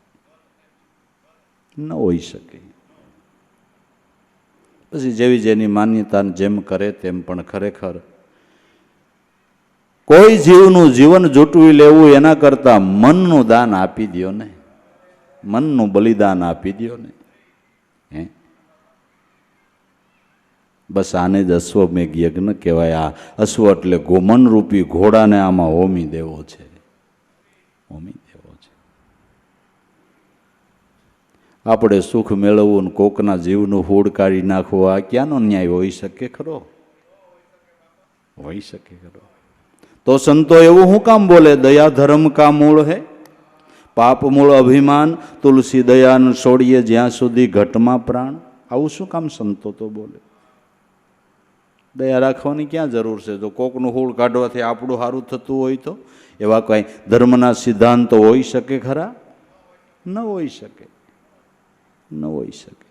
ન હોઈ શકે. પછી જેવી જેની માન્યતા જેમ કરે તેમ, પણ ખરેખર કોઈ જીવનું જીવન જૂટવી લેવું એના કરતા મનનું દાન આપી દો ને, મનનું બલિદાન આપી દો ને. હે, બસ આને જ અશ્વમેઘ યજ્ઞ કહેવાય. આ અશ્વ એટલે ગોમન રૂપી ઘોડાને આમાં હોમી દેવો છે, હોમી દેવો છે. આપણે સુખ મેળવવું ને કોકના જીવનું હૂડ કાઢી નાખવું, આ ક્યાંનો ન્યાય હોઈ શકે ખરો? હોઈ શકે ખરો? તો સંતો એવું શું કામ બોલે? દયા ધર્મ કા મૂળ હે, પાપ મૂળ અભિમાન, તુલસી દયાન છોડીએ જ્યાં સુધી ઘટમાં પ્રાણ. આવું શું કામ સંતો તો બોલે? દયા રાખવાની ક્યાં જરૂર છે? જો કોકનું હૂળ કાઢવાથી આપણું સારું થતું હોય તો એવા કઈ ધર્મના સિદ્ધાંતો હોઈ શકે ખરા? ન હોઈ શકે, ન હોઈ શકે.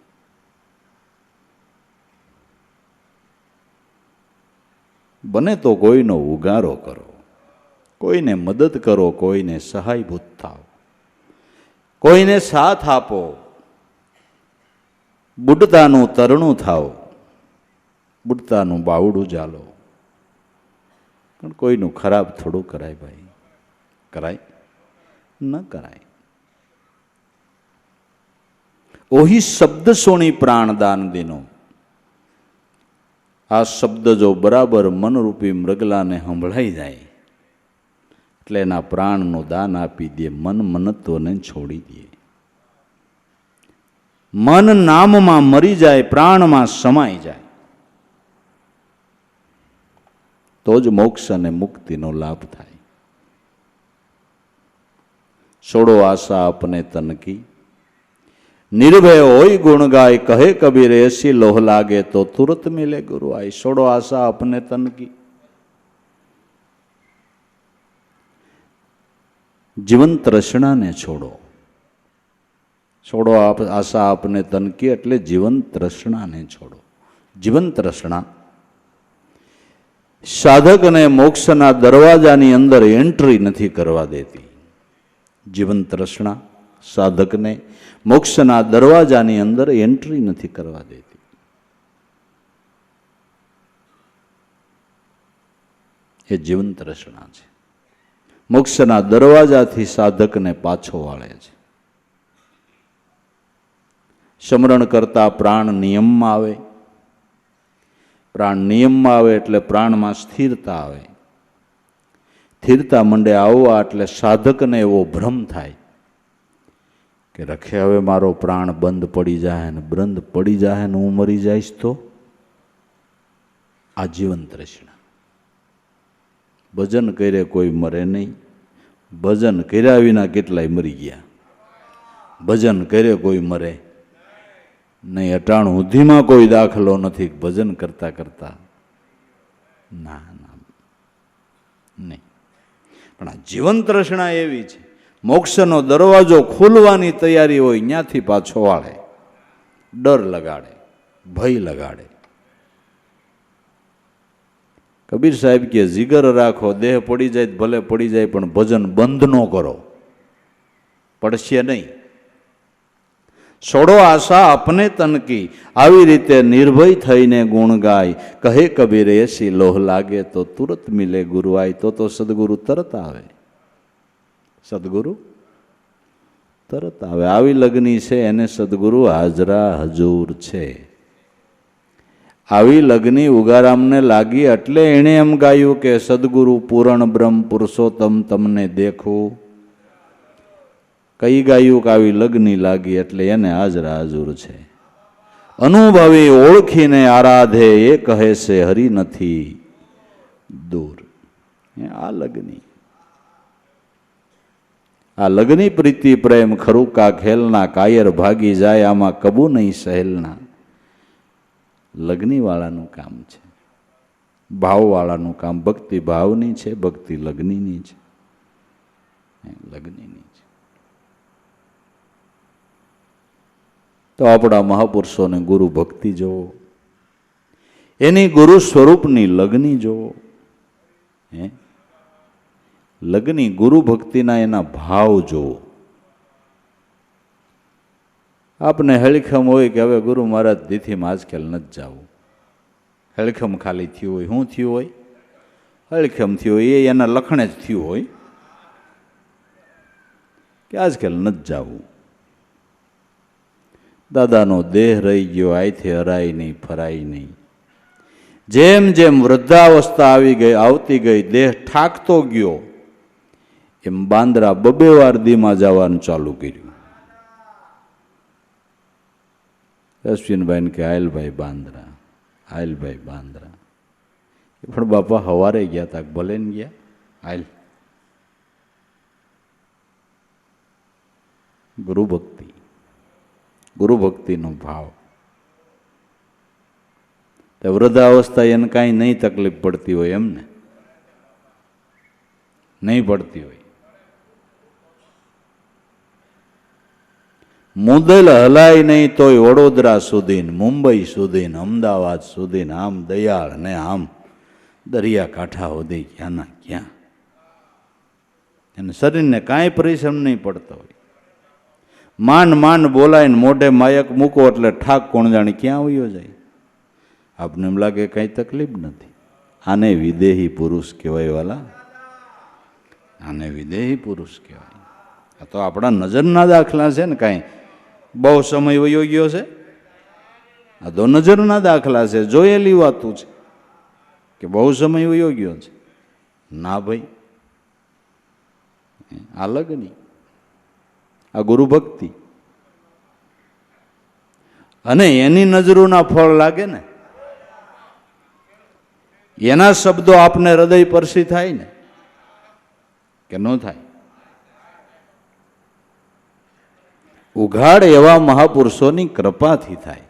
બને તો કોઈનો ઉગારો કરો, કોઈને મદદ કરો, કોઈને સહાયભૂત થાવ, કોઈને સાથ આપો, બુડતાનું તરણું થાવ, બુડતાનું બાવડું ચાલો. પણ કોઈનું ખરાબ થોડું કરાય ભાઈ? કરાય? ન કરાય. ઓહી શબ્દ સોણી પ્રાણદાન દીનો. આ શબ્દ જો બરાબર મનરૂપી મૃગલાને સંભળાઈ જાય એટલે એના પ્રાણનું દાન આપી દે, મન મનત્વને છોડી દે. મન નામમાં મરી જાય, પ્રાણમાં સમાઈ જાય, તો જ મોક્ષ અને મુક્તિનો લાભ થાય. છોડો આશા આપને તન કી, નિર્ભય હોય ગુણ ગાય, કહે કબીર એસી લોહ લાગે તો તુરત મિલે ગુરુ આય. છોડો આશા આપને તન કી, જીવન તૃષ્ણાને છોડો. છોડો આશા આપને તન કી એટલે જીવન તૃષ્ણાને છોડો. જીવન તૃષ્ણા સાધકને મોક્ષના દરવાજાની અંદર એન્ટ્રી નથી કરવા દેતી. જીવન તૃષ્ણા સાધકને મોક્ષના દરવાજાની અંદર એન્ટ્રી નથી કરવા દેતી. એ જીવન તૃષ્ણા છે. મોક્ષના દરવાજાથી સાધકને પાછો વાળે છે. સમરણ કરતા પ્રાણ નિયમમાં આવે. પ્રાણ નિયમમાં આવે એટલે પ્રાણમાં સ્થિરતા આવે. સ્થિરતા મંડે આવવા એટલે સાધકને એવો ભ્રમ થાય કે રખે હવે મારો પ્રાણ બંધ પડી જાય ને, બંધ પડી જાય ને હું મરી જઈશ તો? આ જીવન તૃષ્ણા. ભજન કરે કોઈ મરે નહીં. ભજન કર્યા વિના કેટલાય મરી ગયા. ભજન કરે કોઈ મરે નહીં. અટાણ સુધીમાં કોઈ દાખલો નથી ભજન કરતા કરતા. ના ના, નહીં. પણ આ જીવન તૃષ્ણા એવી છે, મોક્ષનો દરવાજો ખુલવાની તૈયારી હોય ત્યાંથી પાછો વાળે, ડર લગાડે, ભય લગાડે. કબીર સાહેબ કે જીગર રાખો, દેહ પડી જાય ભલે પડી જાય પણ ભજન બંધ ન કરો, પડશે નહીં. છોડો આશા આપને તનકી, આવી રીતે નિર્ભય થઈને ગુણ ગાય, કહે કબીર એસી લોહ લાગે તો તુરત મિલે ગુરુ આય. તો સદગુરુ તરત આવે, સદગુરુ તરત આવે. આવી લગ્ની છે એને સદગુરુ હાજરા હજૂર છે. આવી લગ્ની ઉગારામને લાગી એટલે એણે એમ ગાયું કે સદગુરુ પૂરણ બ્રહ્મ પુરુષોત્તમ તમને દેખું. કઈ ગાયું કે આવી લગ્ની લાગી એટલે એને હાજરા હજૂર છે. અનુભવી ઓળખીને આરાધે એ કહે છે હરી નથી દૂર. આ લગ્ની, આ લગ્ની પ્રીતિ પ્રેમ ખરુકા ખેલના, કાયર ભાગી જાય આમાં કબૂ નહીં સહેલના. લગ્ની વાળાનું કામ છે, ભાવવાળાનું કામ. ભક્તિ ભાવની છે, ભક્તિ લગ્નીની છે, લગ્નીની છે. તો આપણા મહાપુરુષોને ગુરુ ભક્તિ જોવો. એની ગુરુ સ્વરૂપની લગ્ની જોવો. હે, લગ્ની ગુરુ ભક્તિના એના ભાવ જોવો. આપને હળખમ હોય કે હવે ગુરુ મહારાજ દીથી આજકાલ નથી જવું. હળખમ ખાલી થયું હોય, શું થયું હોય? હળખમ થયું હોય, એ એના લખણે જ થયું હોય કે આજકાલ નથી જવું. દાદાનો દેહ રહી ગયો, આયથી હરાય નહીં, ફરાય નહીં. જેમ જેમ વૃદ્ધાવસ્થા આવતી ગઈ, દેહ ઠાકતો ગયો, એમ બાંદ્રા 2 વાર દીમાં જવાનું ચાલુ કર્યું. અશ્વિનભાઈ કે આયલભાઈ બાંદ્રા, આયલભાઈ બાંદ્રા. પણ બાપા હવારે ગયા હતા, ભલે ને ગયા, આયલ. ગુરુ ભક્તિ, ગુરુ ભક્તિનો ભાવ. વૃદ્ધાવસ્થા એને કાંઈ નહીં તકલીફ પડતી હોય, એમને નહીં પડતી હોય. મુદલ હલાય નહીં તોય વડોદરા સુધી, મુંબઈ સુધી, અમદાવાદ સુધી, આમ દયાળ ને આમ દરિયા કાંઠા સુધી, ક્યાંના ક્યાં. એને શરીરને કાંઈ પરિશ્રમ નહીં પડતો હોય. માંડ માંડ બોલાય ને મોઢે માયક મૂકો એટલે ઠાક કોણ જાણે ક્યાં આવ્યો જાય. આપને એમ લાગે કાંઈ તકલીફ નથી. આને વિદેહી પુરુષ કહેવાય વાલા, આને વિદેહી પુરુષ કહેવાય. આ તો આપણા નજરના દાખલા છે ને. કાંઈ બહુ સમય વયો ગયો છે? આ તો નજરના દાખલા છે, જોયેલી વાતું છે કે બહુ સમય વયો ગયો છે. ના ભાઈ, આ લગ્ની, આ ગુરુ ભક્તિ. અને એની નજરોના ફળ લાગે ને, એના શબ્દો આપને હૃદય પરસી થાય ને કે ન થાય? ઉઘાડ એવા મહાપુરુષોની કૃપાથી થાય.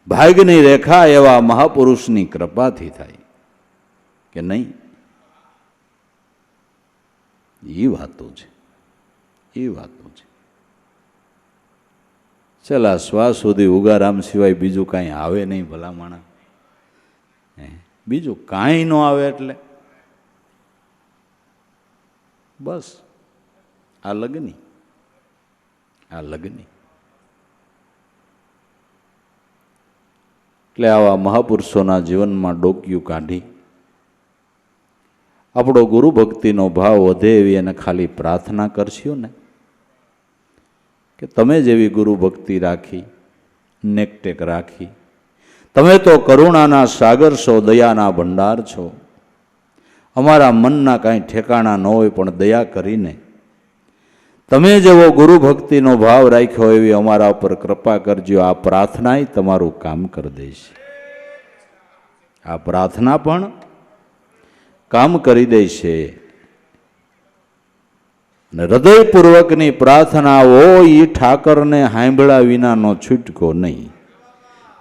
ભાગ્યની રેખા એવા મહાપુરુષની કૃપાથી થાય કે નહીં? એ વાતો છે, એ વાતો છે. છેલ્લા શ્વાસ સુધી ઉગારામ સિવાય બીજું કાંઈ આવે નહીં ભલામણા. બીજું કાંઈ ન આવે એટલે બસ આ લગ્ની, આ લગ્ની. એટલે આવા મહાપુરુષોના જીવનમાં ડોકિયું કાઢી આપણો ગુરુ ભક્તિનો ભાવ વધે એવી એને ખાલી પ્રાર્થના કરશો ને કે તમે જેવી ગુરુ ભક્તિ રાખી, નેકટેક રાખી. તમે તો કરુણાના સાગર છો, દયાના ભંડાર છો. અમારા મનના કાંઈ ઠેકાણા ન હોય પણ દયા કરીને તમે જેવો ગુરુ ભક્તિનો ભાવ રાખ્યો એવી અમારા ઉપર કૃપા કરજો. આ પ્રાર્થના તમારું કામ કરી દેશે. આ પ્રાર્થના પણ કામ કરી દેશે. ને હૃદયપૂર્વકની પ્રાર્થના હોય એ ઠાકરને સાંભળ્યા વિનાનો છૂટકો નહીં.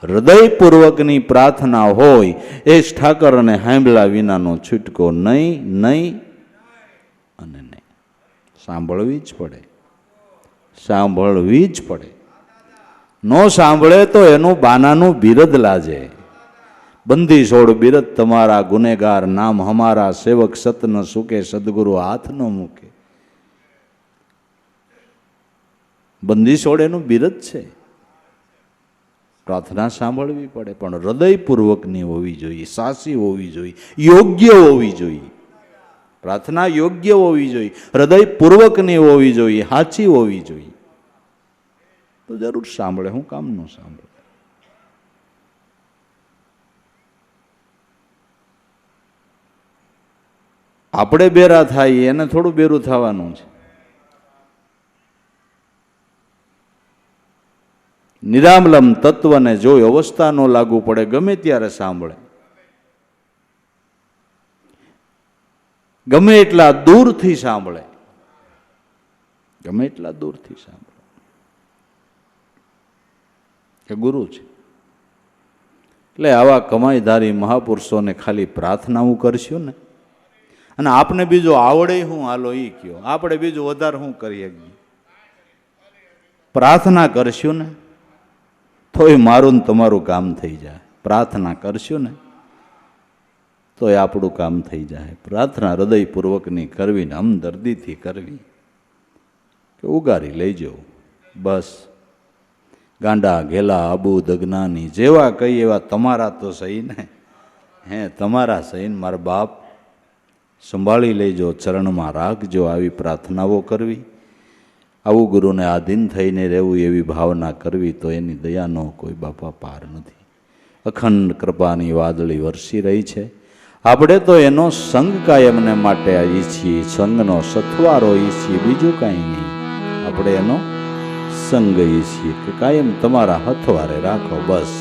હૃદયપૂર્વકની પ્રાર્થના હોય એ જ ઠાકરને સાંભળ્યા વિનાનો છૂટકો નહીં, નહીં અને નહીં. સાંભળવી જ પડે, સાંભળવી જ પડે. નો સાંભળે તો એનું બાનાનું બિરદ લાજે. બંધી છોડ બિરદ તમારા ગુનેગાર, નામ હમારા સેવક સત ન સુકે, સદગુરુ હાથ ન મૂકે. બંદી છોડ એનું બિરદ છે. પ્રાર્થના સાંભળવી પડે પણ હૃદયપૂર્વકની હોવી જોઈએ, સાચી હોવી જોઈએ, યોગ્ય હોવી જોઈએ. પ્રાર્થના યોગ્ય હોવી જોઈએ, હૃદયપૂર્વકની હોવી જોઈએ, સાચી હોવી જોઈએ. તો જરૂર સાંભળે, હું કામ ન સાંભળે? આપણે બેરા થાય એને થોડું બેરું થવાનું છે. નિરામલમ તત્વને જોઈ અવસ્થા ન લાગુ પડે ગમે ત્યારે સાંભળે. ગમે એટલા દૂરથી સાંભળે, ગમે એટલા દૂરથી સાંભળે કે ગુરુ છે. એટલે આવા કમાઈધારી મહાપુરુષોને ખાલી પ્રાર્થનાઓ કરશું ને, અને આપને બીજું આવડે હું હાલો એ કયો, આપણે બીજું વધારે શું કરીએ? પ્રાર્થના કરશું ને તો એ મારું ને તમારું કામ થઈ જાય. પ્રાર્થના કરશું ને તો એ આપણું કામ થઈ જાય. પ્રાર્થના હૃદયપૂર્વકની કરવી ને હમદર્દીથી કરવી કે ઉગારી લઈ જવું બસ. ગાંડા ઘેલા આબુ દગનાની જેવા કઈ એવા તમારા તો સહી ને, હે તમારા સહી ને મારા બાપ સંભાળી લેજો, ચરણમાં રાખજો. આવી પ્રાર્થનાઓ કરવી, આવું ગુરુને આધીન થઈને રહેવું, એવી ભાવના કરવી તો એની દયાનો કોઈ બાપા પાર નથી. અખંડ કૃપાની વાદળી વરસી રહી છે. આપણે તો એનો સંગ કાયમને માટે ઈચ્છીએ, સંગનો સથવારો ઈચ્છીએ, બીજું કાંઈ નહીં. આપણે એનો સંગ ઈચ્છીએ કે કાયમ તમારા હથવારે રાખો બસ.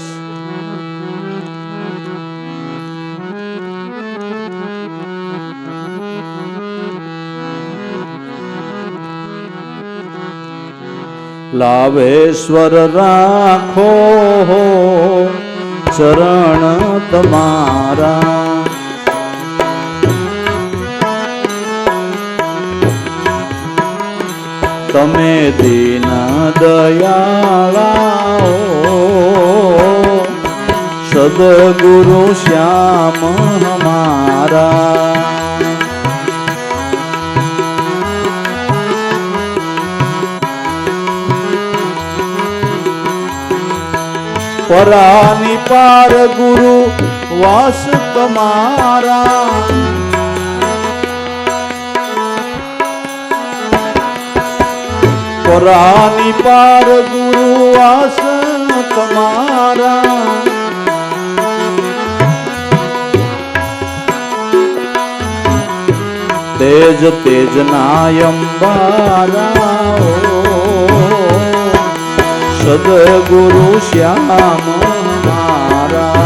લાવેશ્વર રાખો ચરણ તમારા, તમે દીન દયાળા સદગુરુ શ્યામ હમારા. પરાની પાર ગુરુ વાસ તમારા, પરાની પાર ગુરુ વાસ તમારા. તેજ તેજ નાયંબારા સદગુરુ શ્યામ મારા.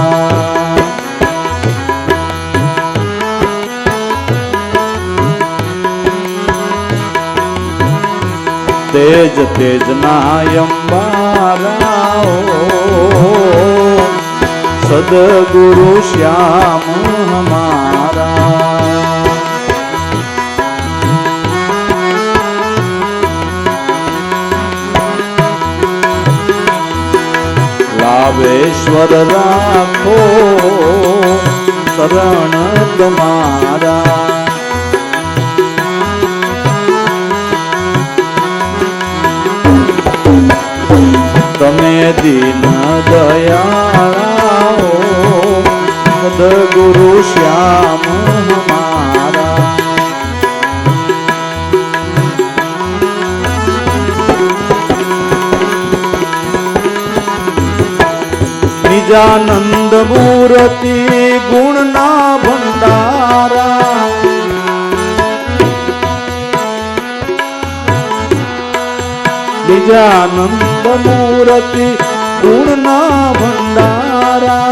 તેજ તેજ નાયંબારા સદગુરુ શ્યામ મારા. લાવેશ્વર રાખો શરણ તમારા, તમે દીન દયાળા સદગુરુ શ્યામ હમારા. નિજાનંદ મૂર્તિ ગુણના ભંડારા, નિજાનંદ મૂર્તિ ગુણના ભંડારા.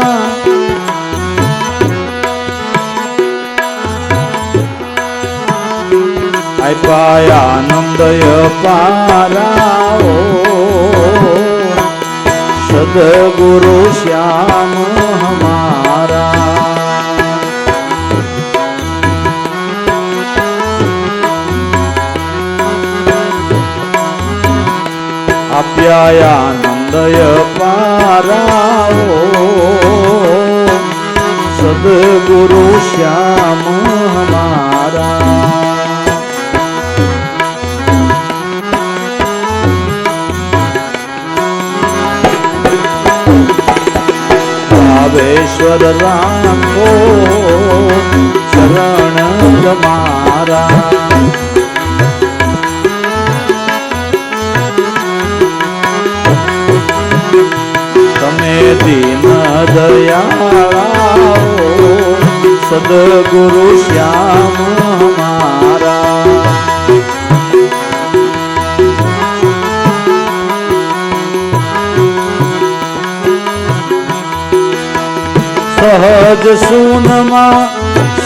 આનંદ પારા સદગુરુ શ્યામ હમારા. આપ્યાનંદય પારા સદગુરુ શ્યામ હમારા. ભાવેશ્વર રાખો શરણ તમારા, તમે દીન દયાળા સદગુરુ શ્યામ મારા. સહજ સૂનમાં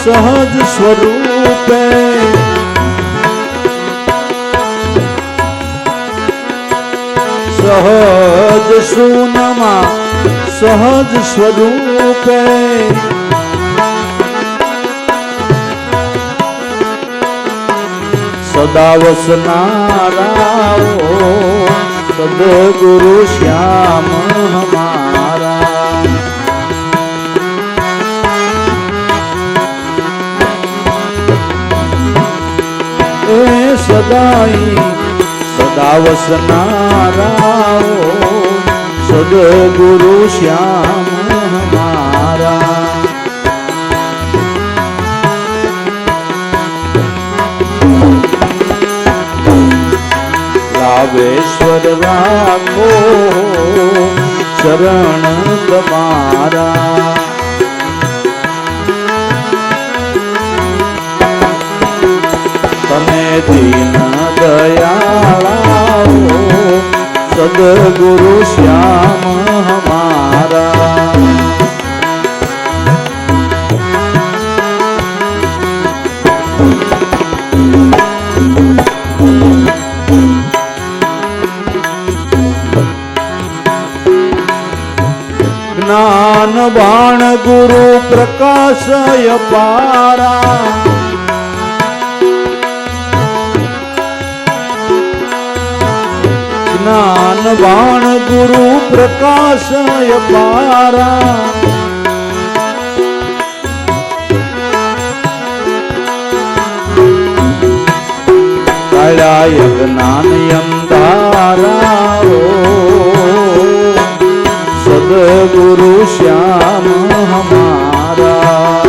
સહજ સ્વરૂપે, સહજ સૂનમાં સહજ સ્વરૂપે, સદા વસનારા સદગુરુ શ્યામ હમારા. સદાઈ સદા વસનારા સદગુરુ શ્યામ હમારા. લાવેશ્વર રાખો ચરણ તમારા. તમે દીન દયાળા સદગુરુ શ્યામ હમારા. જ્ઞાન બાણ ગુરુ પ્રકાશય પારા. જ્ઞાન બાણ ગુરુ પ્રકાશય પારા. કાળાય જ્ઞાન અંધારા સદગુરુ શ્યામ હમારા.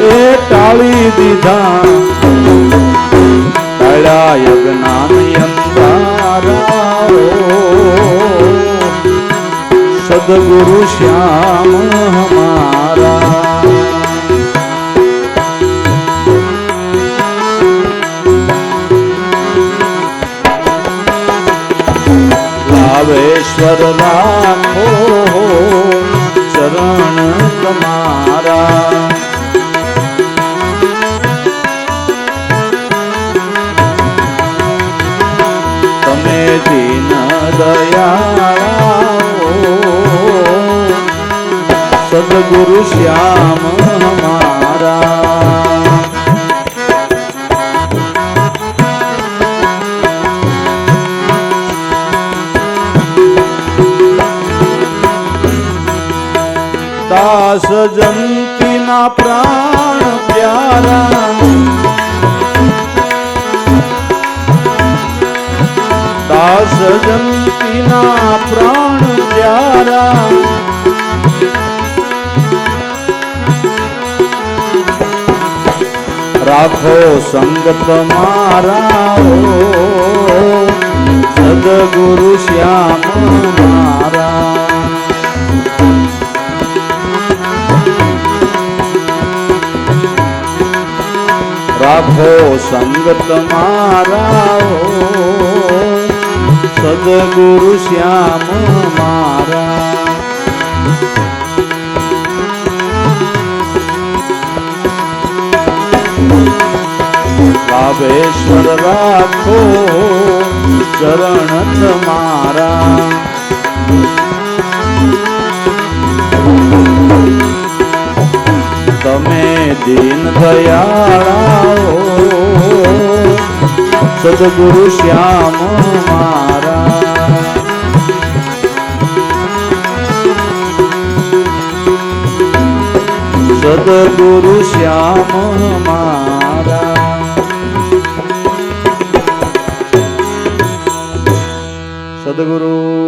એ ટાળી દીધા કાળાય જ્ઞાન અંધારા સદગુરુ શ્યામ હમારા. લાવેશ્વર રાખો ચરણ તમારા. તમે દીન દયાળા સદગુરુ શ્યામ હમારા. દાસ જંતીના પ્રાણ પ્યારા. દાસ જંતીના પ્રાણ પ્યારા. રાખો સંગત મારા સદગુરુ શ્યામ મારા. રાખો સંગત મારા સદગુરુ શ્યામ મારા. લાભેશ્વર રાખો ચરણ તમારા. તમે દીન દયાળા સદગુરુ શ્યામ મારા. સદગુરુ શ્યામ મારા. સદગુરુ